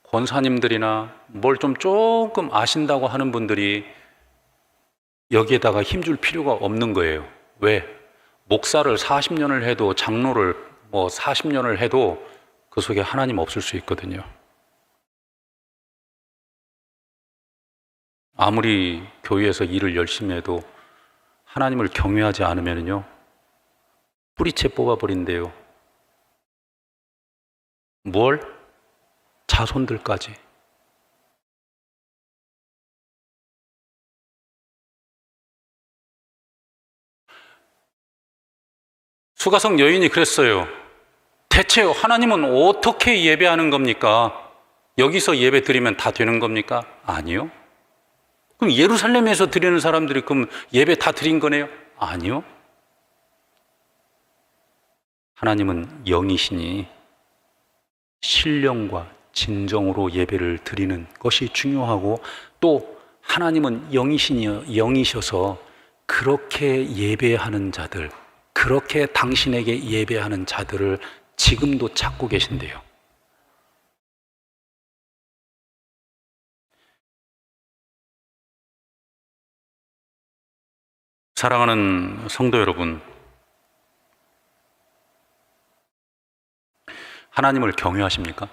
권사님들이나 뭘 좀 조금 아신다고 하는 분들이 여기에다가 힘줄 필요가 없는 거예요. 왜? 목사를 40년을 해도 장로를 40년을 해도 그 속에 하나님 없을 수 있거든요. 아무리 교회에서 일을 열심히 해도 하나님을 경외하지 않으면요, 뿌리채 뽑아버린대요. 뭘? 자손들까지. 수가성 여인이 그랬어요. 대체 하나님은 어떻게 예배하는 겁니까? 여기서 예배 드리면 다 되는 겁니까? 아니요. 그럼 예루살렘에서 드리는 사람들이 그럼 예배 다 드린 거네요? 아니요. 하나님은 영이시니 신령과 진정으로 예배를 드리는 것이 중요하고, 또 하나님은 영이셔서 그렇게 예배하는 자들, 그렇게 당신에게 예배하는 자들을 지금도 찾고 계신대요. 사랑하는 성도 여러분, 하나님을 경외하십니까?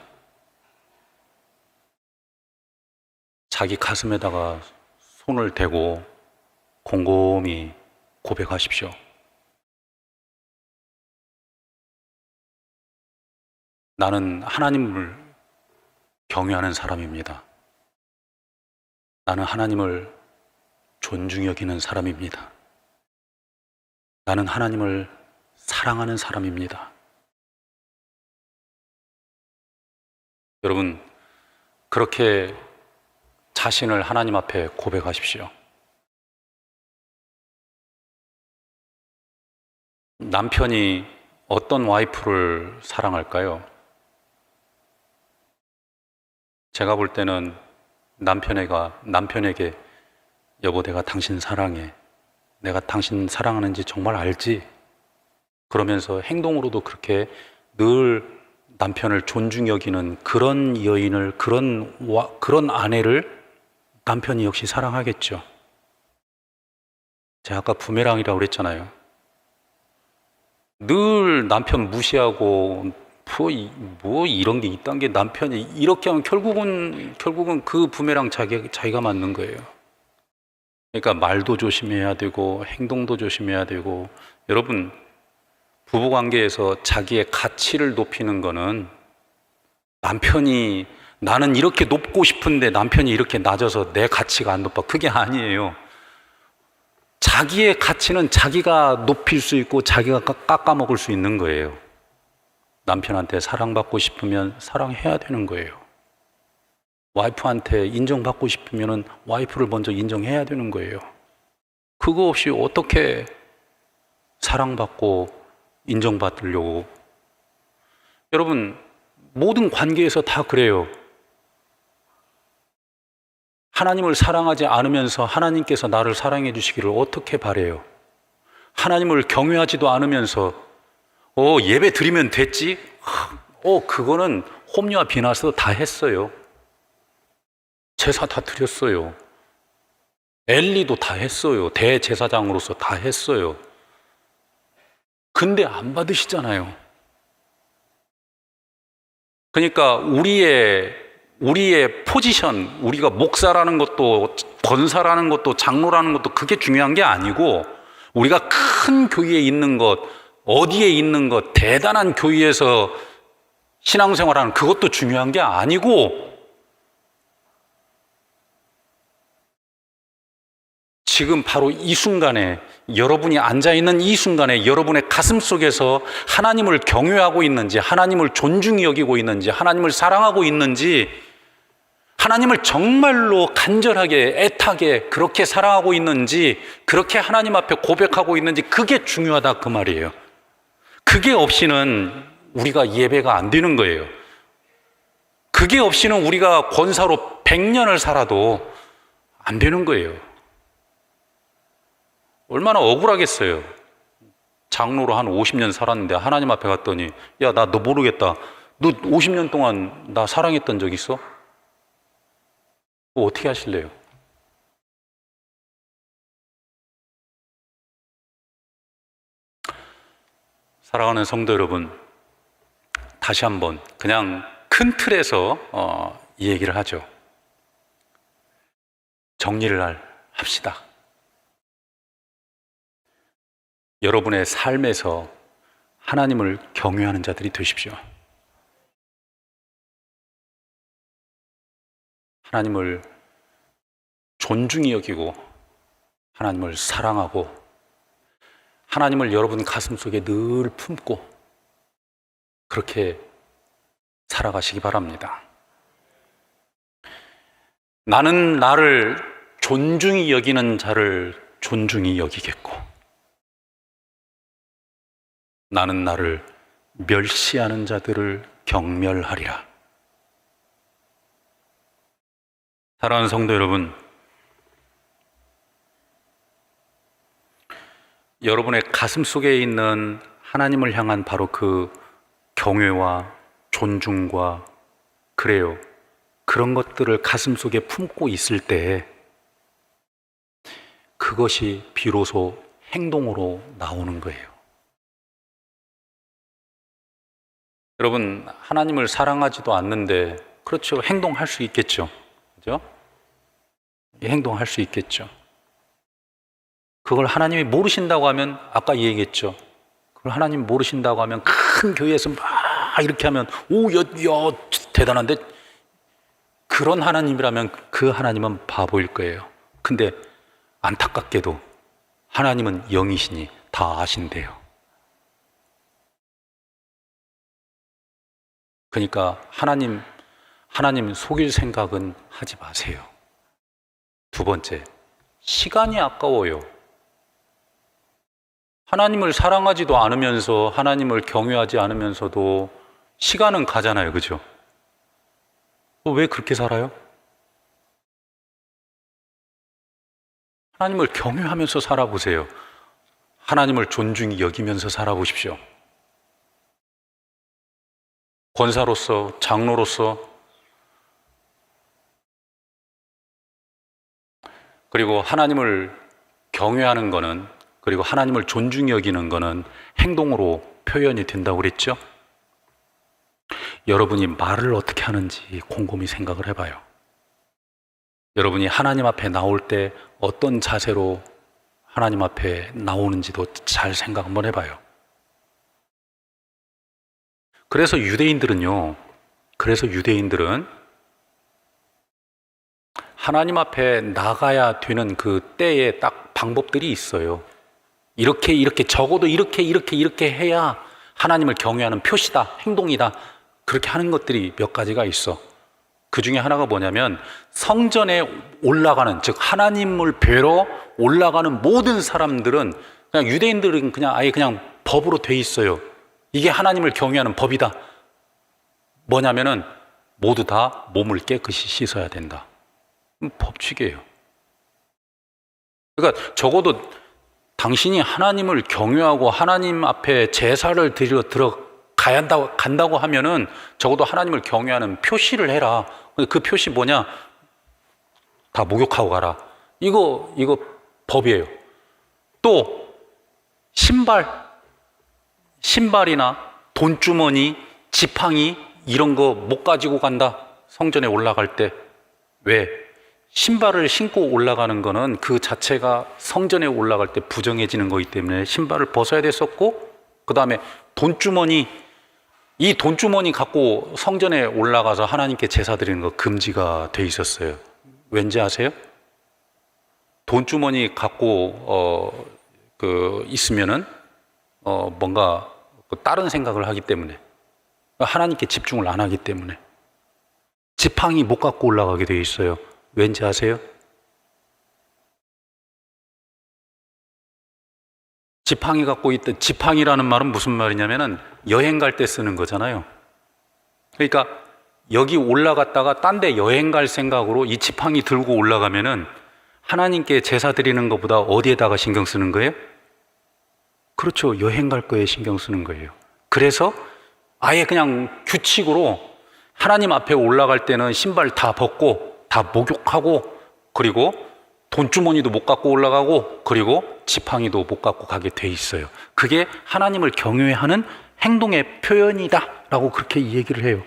자기 가슴에다가 손을 대고 곰곰이 고백하십시오. 나는 하나님을 경외하는 사람입니다. 나는 하나님을 존중히 여기는 사람입니다. 나는 하나님을 사랑하는 사람입니다. 여러분, 그렇게 자신을 하나님 앞에 고백하십시오. 남편이 어떤 와이프를 사랑할까요? 제가 볼 때는 남편에게 여보, 내가 당신 사랑해. 내가 당신 사랑하는지 정말 알지? 그러면서 행동으로도 그렇게 늘 남편을 존중히 여기는 그런 여인을, 그런 아내를 남편이 역시 사랑하겠죠. 제가 아까 부메랑이라고 그랬잖아요. 늘 남편 무시하고 뭐 이런 게 이딴 게 남편이 이렇게 하면 결국은 그 부메랑 자기가 맞는 거예요. 그러니까 말도 조심해야 되고 행동도 조심해야 되고. 여러분, 부부관계에서 자기의 가치를 높이는 거는 남편이 나는 이렇게 높고 싶은데 남편이 이렇게 낮아서 내 가치가 안 높아, 그게 아니에요. 자기의 가치는 자기가 높일 수 있고 자기가 깎아먹을 수 있는 거예요. 남편한테 사랑받고 싶으면 사랑해야 되는 거예요. 와이프한테 인정받고 싶으면 와이프를 먼저 인정해야 되는 거예요. 그거 없이 어떻게 사랑받고 인정받으려고. 여러분, 모든 관계에서 다 그래요. 하나님을 사랑하지 않으면서 하나님께서 나를 사랑해 주시기를 어떻게 바래요? 하나님을 경외하지도 않으면서 예배 드리면 됐지? 그거는 홈리와 비나스 다 했어요. 제사 다 드렸어요. 엘리도 다 했어요. 대제사장으로서 다 했어요. 근데 안 받으시잖아요. 그러니까 우리의 포지션, 우리가 목사라는 것도 권사라는 것도 장로라는 것도 그게 중요한 게 아니고, 우리가 큰 교회에 있는 것, 어디에 있는 것, 대단한 교회에서 신앙생활하는 그것도 중요한 게 아니고, 지금 바로 이 순간에, 여러분이 앉아있는 이 순간에 여러분의 가슴 속에서 하나님을 경외하고 있는지, 하나님을 존중히 여기고 있는지, 하나님을 사랑하고 있는지, 하나님을 정말로 간절하게 애타게 그렇게 사랑하고 있는지, 그렇게 하나님 앞에 고백하고 있는지, 그게 중요하다 그 말이에요. 그게 없이는 우리가 예배가 안 되는 거예요. 그게 없이는 우리가 권사로 100년을 살아도 안 되는 거예요. 얼마나 억울하겠어요. 장로로 한 50년 살았는데 하나님 앞에 갔더니, 야, 나 너 모르겠다. 너 50년 동안 나 사랑했던 적 있어? 어떻게 하실래요? 사랑하는 성도 여러분, 다시 한번 그냥 큰 틀에서 이 얘기를 하죠. 정리를 합시다. 여러분의 삶에서 하나님을 경외하는 자들이 되십시오. 하나님을 존중히 여기고 하나님을 사랑하고 하나님을 여러분 가슴속에 늘 품고 그렇게 살아가시기 바랍니다. 나는 나를 존중히 여기는 자를 존중히 여기겠고, 나는 나를 멸시하는 자들을 경멸하리라. 사랑하는 성도 여러분, 여러분의 가슴 속에 있는 하나님을 향한 바로 그 경외와 존중과 그래요. 그런 것들을 가슴 속에 품고 있을 때 그것이 비로소 행동으로 나오는 거예요. 여러분, 하나님을 사랑하지도 않는데 그렇죠. 행동할 수 있겠죠. 그죠? 행동할 수 있겠죠. 그걸 하나님이 모르신다고 하면 아까 얘기했죠. 그걸 하나님이 모르신다고 하면 큰 교회에서 막 이렇게 하면 오, 야, 대단한데 그런 하나님이라면 그 하나님은 바보일 거예요. 근데 안타깝게도 하나님은 영이시니 다 아신대요. 그러니까 하나님 속일 생각은 하지 마세요. 두 번째, 시간이 아까워요. 하나님을 사랑하지도 않으면서 하나님을 경외하지 않으면서도 시간은 가잖아요. 그죠? 왜 그렇게 살아요? 하나님을 경외하면서 살아보세요. 하나님을 존중히 여기면서 살아보십시오. 권사로서, 장로로서, 그리고 하나님을 경외하는 거는, 그리고 하나님을 존중히 여기는 거는 행동으로 표현이 된다고 그랬죠? 여러분이 말을 어떻게 하는지 곰곰이 생각을 해봐요. 여러분이 하나님 앞에 나올 때 어떤 자세로 하나님 앞에 나오는지도 잘 생각 한번 해봐요. 그래서 유대인들은 하나님 앞에 나가야 되는 그 때에 딱 방법들이 있어요. 이렇게 적어도 이렇게 해야 하나님을 경외하는 표시다, 행동이다. 그렇게 하는 것들이 몇 가지가 있어. 그 중에 하나가 뭐냐면 성전에 올라가는, 즉 하나님을 뵈러 올라가는 모든 사람들은, 그냥 유대인들은 그냥 아예 그냥 법으로 돼 있어요. 이게 하나님을 경외하는 법이다. 뭐냐면은 모두 다 몸을 깨끗이 씻어야 된다. 법칙이에요. 그러니까 적어도 당신이 하나님을 경외하고 하나님 앞에 제사를 드리러 간다고 하면은 적어도 하나님을 경외하는 표시를 해라. 그 표시 뭐냐? 다 목욕하고 가라. 이거 법이에요. 또 신발이나 돈주머니, 지팡이 이런 거 못 가지고 간다. 성전에 올라갈 때. 왜? 신발을 신고 올라가는 거는 그 자체가 성전에 올라갈 때 부정해지는 거기 때문에 신발을 벗어야 됐었고, 그 다음에 돈주머니, 이 돈주머니 갖고 성전에 올라가서 하나님께 제사 드리는 거 금지가 돼 있었어요. 왠지 아세요? 돈주머니 갖고 있으면은 뭔가 다른 생각을 하기 때문에, 하나님께 집중을 안 하기 때문에. 지팡이 못 갖고 올라가게 돼 있어요. 왠지 아세요? 지팡이 갖고 있던, 지팡이라는 말은 무슨 말이냐면은 여행 갈 때 쓰는 거잖아요. 그러니까 여기 올라갔다가 딴 데 여행 갈 생각으로 이 지팡이 들고 올라가면은 하나님께 제사 드리는 것보다 어디에다가 신경 쓰는 거예요? 그렇죠. 여행 갈 거에 신경 쓰는 거예요. 그래서 아예 그냥 규칙으로 하나님 앞에 올라갈 때는 신발 다 벗고 다 목욕하고, 그리고 돈주머니도 못 갖고 올라가고, 그리고 지팡이도 못 갖고 가게 돼 있어요. 그게 하나님을 경외하는 행동의 표현이다 라고 그렇게 얘기를 해요.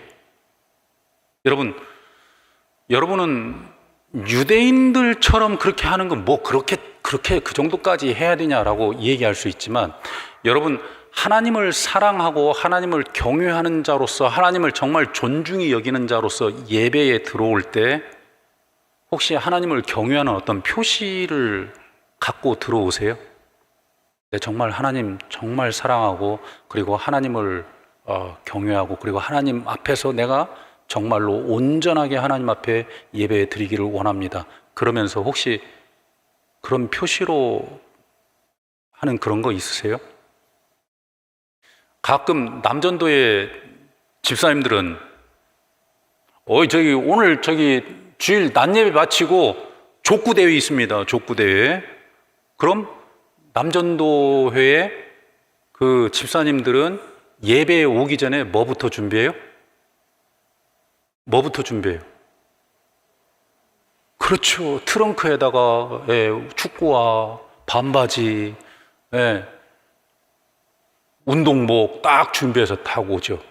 여러분은 유대인들처럼 그렇게 하는 건 뭐 그렇게 그 정도까지 해야 되냐라고 얘기할 수 있지만, 여러분 하나님을 사랑하고 하나님을 경외하는 자로서, 하나님을 정말 존중히 여기는 자로서 예배에 들어올 때 혹시 하나님을 경외하는 어떤 표시를 갖고 들어오세요? 네, 정말 하나님 정말 사랑하고, 그리고 하나님을 경외하고, 그리고 하나님 앞에서 내가 정말로 온전하게 하나님 앞에 예배 드리기를 원합니다. 그러면서 혹시 그런 표시로 하는 그런 거 있으세요? 가끔 남전도의 집사님들은 저기 오늘 저기 주일 낮 예배 마치고 족구 대회 있습니다. 족구 대회. 그럼 남전도회의 그 집사님들은 예배에 오기 전에 뭐부터 준비해요? 뭐부터 준비해요? 그렇죠. 트렁크에다가 축구화, 반바지, 운동복 딱 준비해서 타고 오죠.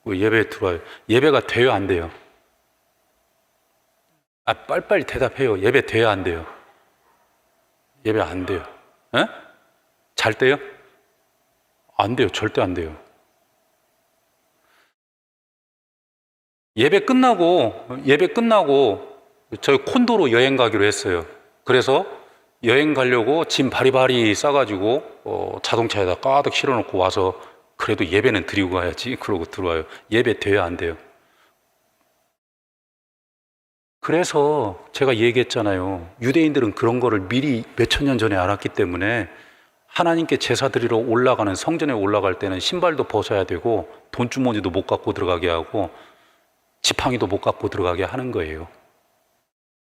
예배에 들어와요. 예배가 돼요, 안 돼요? 빨리빨리 대답해요. 예배 돼요, 안 돼요? 예배 안 돼요. 잘 때요? 안 돼요. 절대 안 돼요. 예배 끝나고 저희 콘도로 여행 가기로 했어요. 그래서 여행 가려고 짐 바리바리 싸가지고 자동차에다 가득 실어놓고 와서 그래도 예배는 드리고 가야지. 그러고 들어와요. 예배 돼요, 안 돼요? 그래서 제가 얘기했잖아요. 유대인들은 그런 거를 미리 몇천 년 전에 알았기 때문에 하나님께 제사 드리러 올라가는 성전에 올라갈 때는 신발도 벗어야 되고 돈주머니도 못 갖고 들어가게 하고 지팡이도 못 갖고 들어가게 하는 거예요.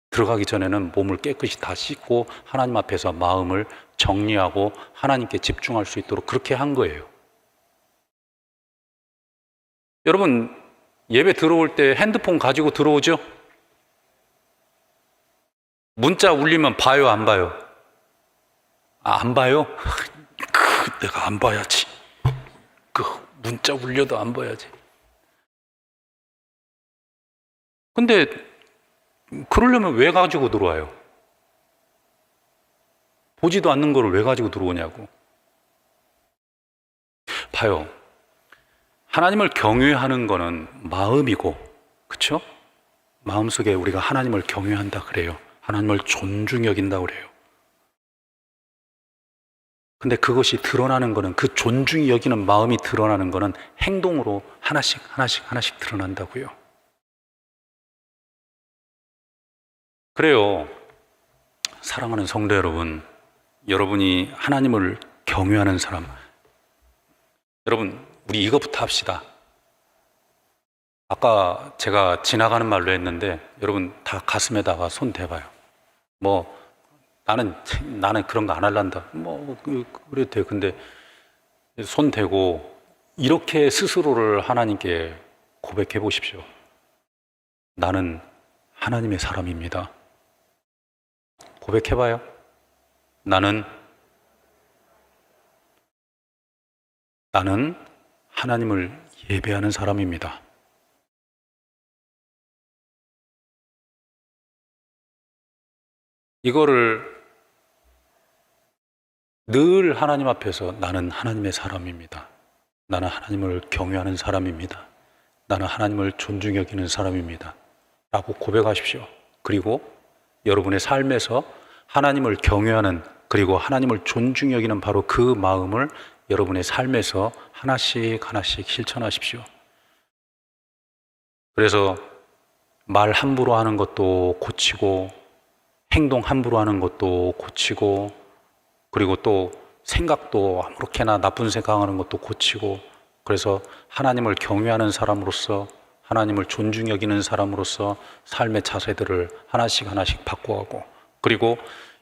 들어가기 전에는 몸을 깨끗이 다 씻고 하나님 앞에서 마음을 정리하고 하나님께 집중할 수 있도록 그렇게 한 거예요. 여러분, 예배 들어올 때 핸드폰 가지고 들어오죠? 문자 울리면 봐요, 안 봐요? 안 봐요? 내가 안 봐야지. 문자 울려도 안 봐야지. 근데 그러려면 왜 가지고 들어와요? 보지도 않는 거를 왜 가지고 들어오냐고. 봐요. 하나님을 경외하는 거는 마음이고, 그렇죠? 마음속에 우리가 하나님을 경외한다 그래요. 하나님을 존중히 여긴다 그래요. 근데 그것이 드러나는 거는, 그 존중히 여기는 마음이 드러나는 거는 행동으로 하나씩 드러난다고요. 그래요. 사랑하는 성도 여러분, 여러분이 하나님을 경외하는 사람, 여러분, 우리 이것부터 합시다. 아까 제가 지나가는 말로 했는데 여러분 다 가슴에다가 손 대봐요. 나는 그런 거 안 할란다. 그래도 돼. 근데 손 대고 이렇게 스스로를 하나님께 고백해 보십시오. 나는 하나님의 사람입니다. 고백해봐요. 나는 하나님을 예배하는 사람입니다. 이거를 늘 하나님 앞에서 나는 하나님의 사람입니다. 나는 하나님을 경외하는 사람입니다. 나는 하나님을 존중히 여기는 사람입니다. 라고 고백하십시오. 그리고 여러분의 삶에서 하나님을 경외하는, 그리고 하나님을 존중히 여기는 바로 그 마음을 여러분의 삶에서 하나씩 실천하십시오. 그래서 말 함부로 하는 것도 고치고, 행동 함부로 하는 것도 고치고, 그리고 또 생각도 아무렇게나 나쁜 생각하는 것도 고치고, 그래서 하나님을 경외하는 사람으로서, 하나님을 존중히 여기는 사람으로서 삶의 자세들을 하나씩 바꿔가고, 그리고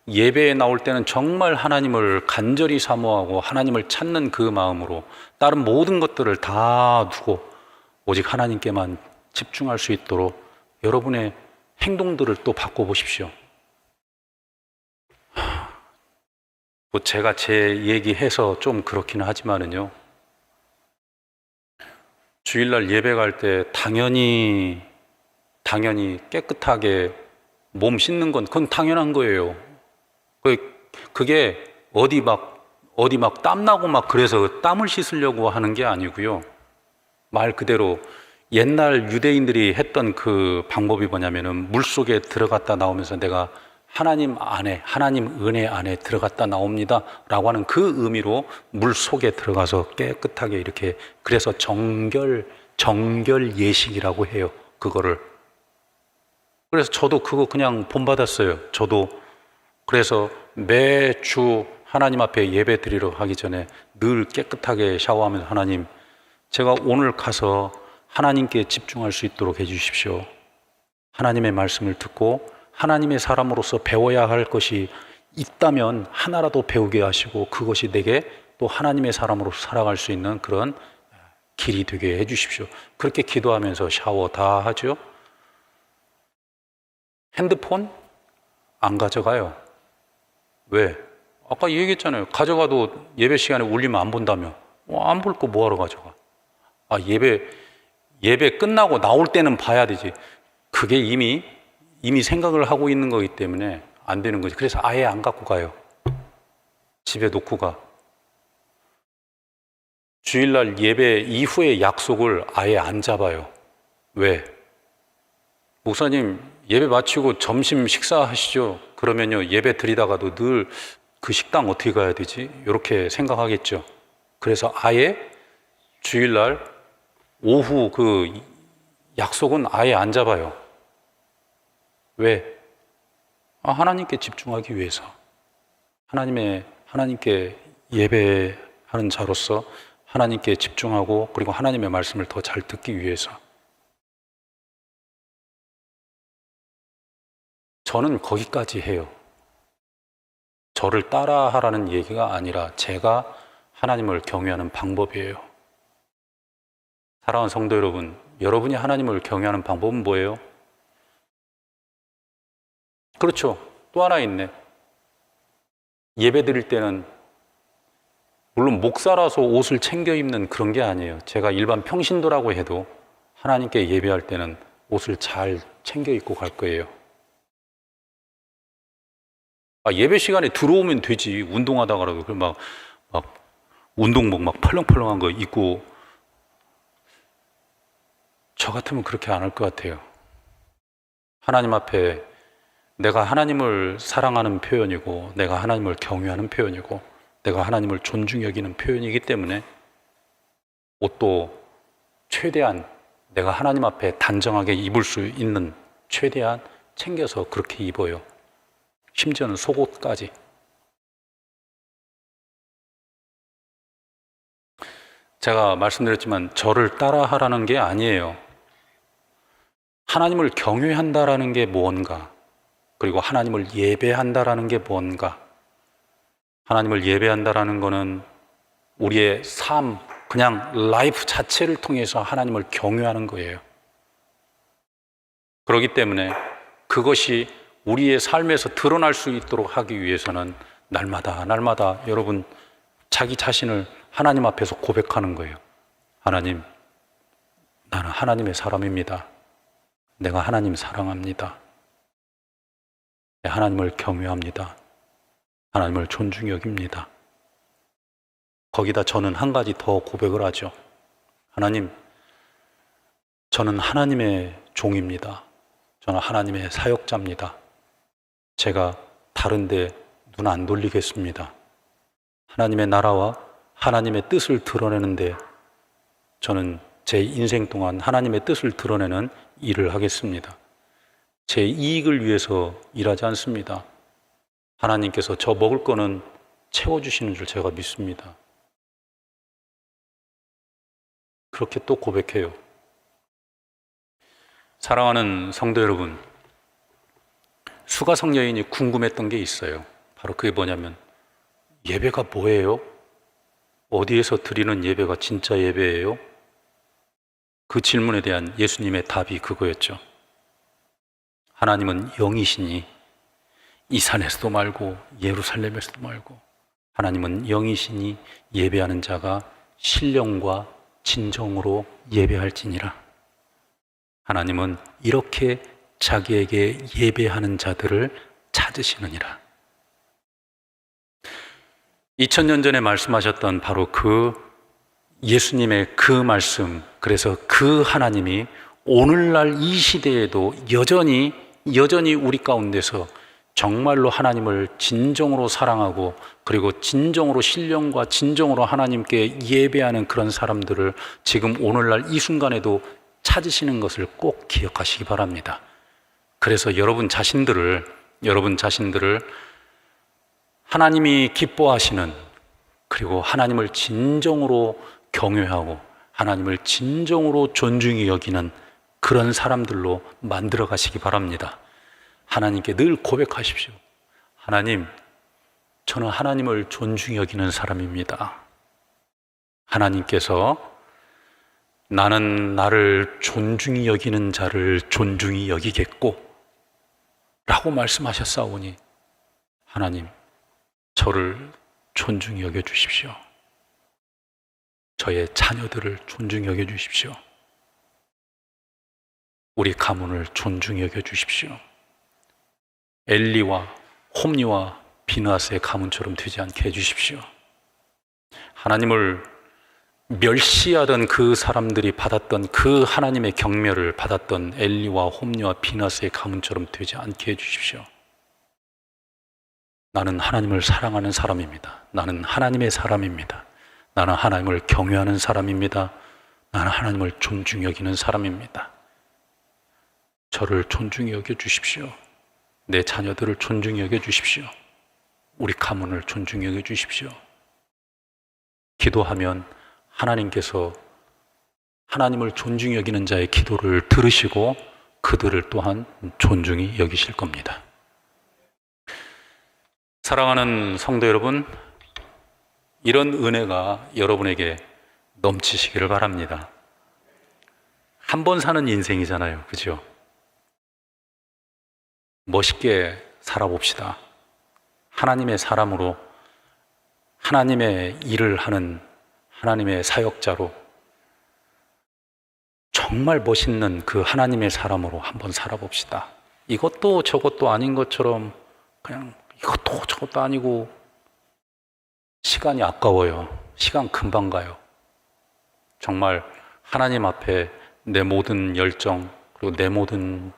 예배에 나올 때는 정말 하나님을 간절히 사모하고 하나님을 찾는 그 마음으로 다른 모든 것들을 다 두고 오직 하나님께만 집중할 수 있도록 여러분의 행동들을 또 바꿔보십시오. 제가 제 얘기해서 좀 그렇기는 하지만은요, 주일날 예배 갈 때 당연히 깨끗하게 몸 씻는 건 그건 당연한 거예요. 그게 어디 막 땀나고 막 그래서 땀을 씻으려고 하는 게 아니고요. 말 그대로 옛날 유대인들이 했던 그 방법이 뭐냐면은 물 속에 들어갔다 나오면서 내가 하나님 은혜 안에 들어갔다 나옵니다 라고 하는 그 의미로 물 속에 들어가서 깨끗하게 이렇게, 그래서 정결 예식이라고 해요. 그거를. 그래서 저도 그거 그냥 본받았어요. 저도. 그래서 매주 하나님 앞에 예배 드리러 가기 전에 늘 깨끗하게 샤워하면서 하나님, 제가 오늘 가서 하나님께 집중할 수 있도록 해주십시오. 하나님의 말씀을 듣고 하나님의 사람으로서 배워야 할 것이 있다면 하나라도 배우게 하시고 그것이 내게 또 하나님의 사람으로서 살아갈 수 있는 그런 길이 되게 해주십시오. 그렇게 기도하면서 샤워 다 하죠. 핸드폰 안 가져가요. 왜? 아까 얘기했잖아요. 가져가도 예배 시간에 울리면 안 본다며. 안 볼 거 뭐하러 가져가? 예배 끝나고 나올 때는 봐야 되지. 그게 이미 생각을 하고 있는 거기 때문에 안 되는 거지. 그래서 아예 안 갖고 가요. 집에 놓고 가. 주일날 예배 이후의 약속을 아예 안 잡아요. 왜? 목사님, 예배 마치고 점심 식사하시죠? 그러면요, 예배 드리다가도 늘 그 식당 어떻게 가야 되지? 이렇게 생각하겠죠. 그래서 아예 주일날 오후 그 약속은 아예 안 잡아요. 왜? 하나님께 집중하기 위해서. 하나님께 예배하는 자로서 하나님께 집중하고 그리고 하나님의 말씀을 더 잘 듣기 위해서. 저는 거기까지 해요. 저를 따라하라는 얘기가 아니라 제가 하나님을 경외하는 방법이에요. 사랑하는 성도 여러분, 여러분이 하나님을 경외하는 방법은 뭐예요? 그렇죠. 또 하나 있네. 예배 드릴 때는 물론 목사라서 옷을 챙겨 입는 그런 게 아니에요. 제가 일반 평신도라고 해도 하나님께 예배할 때는 옷을 잘 챙겨 입고 갈 거예요. 예배 시간에 들어오면 되지. 운동하다가라도 막 운동복 막 펄렁펄렁한 거 입고. 저 같으면 그렇게 안 할 것 같아요. 하나님 앞에 내가 하나님을 사랑하는 표현이고 내가 하나님을 경외하는 표현이고 내가 하나님을 존중히 여기는 표현이기 때문에 옷도 최대한 내가 하나님 앞에 단정하게 입을 수 있는 최대한 챙겨서 그렇게 입어요. 심지어는 속옷까지. 제가 말씀드렸지만 저를 따라하라는 게 아니에요. 하나님을 경외한다라는 게 뭔가, 그리고 하나님을 예배한다라는 게 뭔가. 하나님을 예배한다라는 거는 우리의 삶, 그냥 라이프 자체를 통해서 하나님을 경외하는 거예요. 그렇기 때문에 그것이 우리의 삶에서 드러날 수 있도록 하기 위해서는 날마다 여러분 자기 자신을 하나님 앞에서 고백하는 거예요. 하나님, 나는 하나님의 사람입니다. 내가 하나님 사랑합니다. 하나님을 경외합니다. 하나님을 존중히 여깁니다. 거기다 저는 한 가지 더 고백을 하죠. 하나님, 저는 하나님의 종입니다. 저는 하나님의 사역자입니다. 제가 다른데 눈 안 돌리겠습니다. 하나님의 나라와 하나님의 뜻을 드러내는데 저는 제 인생 동안 하나님의 뜻을 드러내는 일을 하겠습니다. 제 이익을 위해서 일하지 않습니다. 하나님께서 저 먹을 거는 채워주시는 줄 제가 믿습니다. 그렇게 또 고백해요. 사랑하는 성도 여러분, 수가성 여인이 궁금했던 게 있어요. 바로 그게 뭐냐면, 예배가 뭐예요? 어디에서 드리는 예배가 진짜 예배예요? 그 질문에 대한 예수님의 답이 그거였죠. 하나님은 영이시니 이 산에서도 말고 예루살렘에서도 말고 하나님은 영이시니 예배하는 자가 신령과 진정으로 예배할지니라. 하나님은 이렇게 자기에게 예배하는 자들을 찾으시느니라. 2000년 전에 말씀하셨던 바로 그 예수님의 그 말씀, 그래서 그 하나님이 오늘날 이 시대에도 여전히 우리 가운데서 정말로 하나님을 진정으로 사랑하고 그리고 진정으로 신령과 진정으로 하나님께 예배하는 그런 사람들을 지금 오늘날 이 순간에도 찾으시는 것을 꼭 기억하시기 바랍니다. 그래서 여러분 자신들을 하나님이 기뻐하시는, 그리고 하나님을 진정으로 경외하고 하나님을 진정으로 존중히 여기는 그런 사람들로 만들어 가시기 바랍니다. 하나님께 늘 고백하십시오. 하나님, 저는 하나님을 존중히 여기는 사람입니다. 하나님께서 나는 나를 존중히 여기는 자를 존중히 여기겠고 라고 말씀하셨사오니 하나님, 저를 존중히 여겨주십시오. 저의 자녀들을 존중히 여겨주십시오. 우리 가문을 존중히 여겨주십시오. 엘리와 홈리와 비느하스의 가문처럼 되지 않게 해주십시오. 하나님을 멸시하던 그 사람들이 받았던 그 하나님의 경멸을 받았던 엘리와 홈리와 비느하스의 가문처럼 되지 않게 해주십시오. 나는 하나님을 사랑하는 사람입니다. 나는 하나님의 사람입니다. 나는 하나님을 경외하는 사람입니다. 나는 하나님을 존중히 여기는 사람입니다. 저를 존중히 여겨주십시오. 내 자녀들을 존중히 여겨주십시오. 우리 가문을 존중히 여겨주십시오. 기도하면 하나님께서 하나님을 존중히 여기는 자의 기도를 들으시고 그들을 또한 존중히 여기실 겁니다. 사랑하는 성도 여러분, 이런 은혜가 여러분에게 넘치시기를 바랍니다. 한 번 사는 인생이잖아요, 그죠? 멋있게 살아봅시다. 하나님의 사람으로, 하나님의 일을 하는 하나님의 사역자로, 정말 멋있는 그 하나님의 사람으로 한번 살아봅시다. 이것도 저것도 아닌 것처럼 그냥 이것도 저것도 아니고 시간이 아까워요. 시간 금방 가요. 정말 하나님 앞에 내 모든 열정, 그리고 내 모든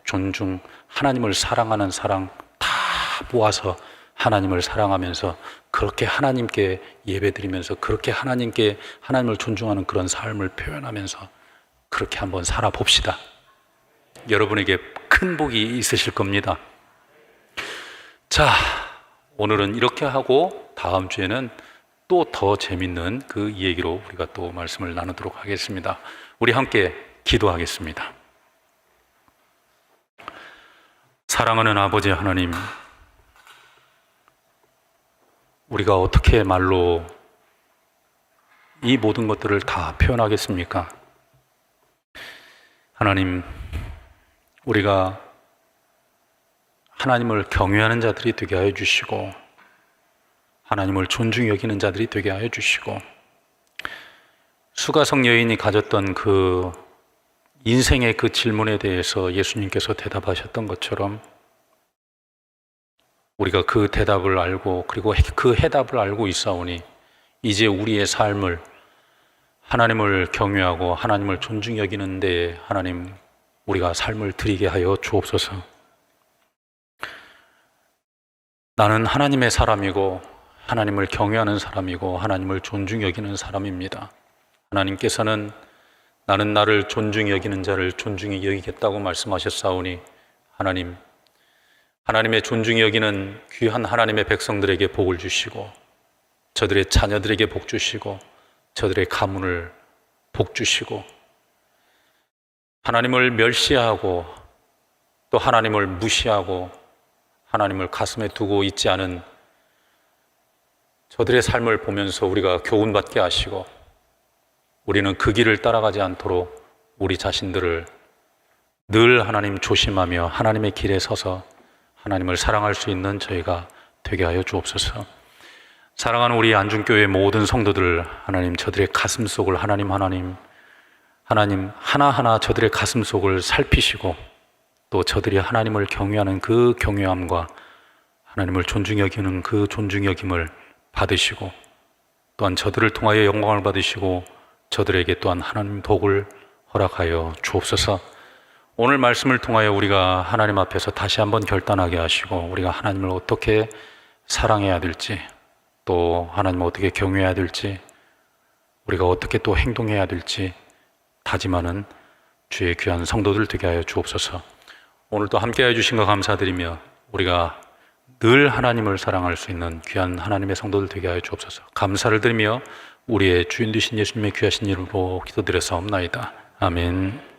존중, 하나님을 사랑하는 사랑 다 모아서 하나님을 사랑하면서 그렇게 하나님께 예배드리면서 그렇게 하나님을 존중하는 그런 삶을 표현하면서 그렇게 한번 살아봅시다. 여러분에게 큰 복이 있으실 겁니다. 자, 오늘은 이렇게 하고 다음 주에는 또 더 재밌는 그 얘기로 우리가 또 말씀을 나누도록 하겠습니다. 우리 함께 기도하겠습니다. 사랑하는 아버지 하나님, 우리가 어떻게 말로 이 모든 것들을 다 표현하겠습니까? 하나님, 우리가 하나님을 경외하는 자들이 되게 하여 주시고 하나님을 존중히 여기는 자들이 되게 하여 주시고 수가성 여인이 가졌던 그 인생의 그 질문에 대해서 예수님께서 대답하셨던 것처럼 우리가 그 대답을 알고 그리고 그 해답을 알고 있사오니 이제 우리의 삶을 하나님을 경외하고 하나님을 존중히 여기는 데에 하나님 우리가 삶을 드리게 하여 주옵소서. 나는 하나님의 사람이고 하나님을 경외하는 사람이고 하나님을 존중히 여기는 사람입니다. 하나님께서는 나는 나를 존중히 여기는 자를 존중히 여기겠다고 말씀하셨사오니 하나님, 하나님의 존중히 여기는 귀한 하나님의 백성들에게 복을 주시고 저들의 자녀들에게 복 주시고 저들의 가문을 복 주시고 하나님을 멸시하고 또 하나님을 무시하고 하나님을 가슴에 두고 있지 않은 저들의 삶을 보면서 우리가 교훈받게 하시고 우리는 그 길을 따라가지 않도록 우리 자신들을 늘 하나님 조심하며 하나님의 길에 서서 하나님을 사랑할 수 있는 저희가 되게 하여 주옵소서. 사랑하는 우리 안중교회 모든 성도들 하나님, 저들의 가슴 속을 하나님 하나하나 저들의 가슴 속을 살피시고 또 저들이 하나님을 경외하는 그 경외함과 하나님을 존중히 여기는 그 존중히 여김을 받으시고 또한 저들을 통하여 영광을 받으시고 저들에게 또한 하나님 복을 허락하여 주옵소서. 오늘 말씀을 통하여 우리가 하나님 앞에서 다시 한번 결단하게 하시고 우리가 하나님을 어떻게 사랑해야 될지 또 하나님을 어떻게 경외해야 될지 우리가 어떻게 또 행동해야 될지 다짐하는 주의 귀한 성도들 되게 하여 주옵소서. 오늘도 함께해 주신 것 감사드리며 우리가 늘 하나님을 사랑할 수 있는 귀한 하나님의 성도들 되게 하여 주옵소서. 감사를 드리며 우리의 주인 되신 예수님의 귀하신 이름으로 기도드려서옵나이다. 아멘.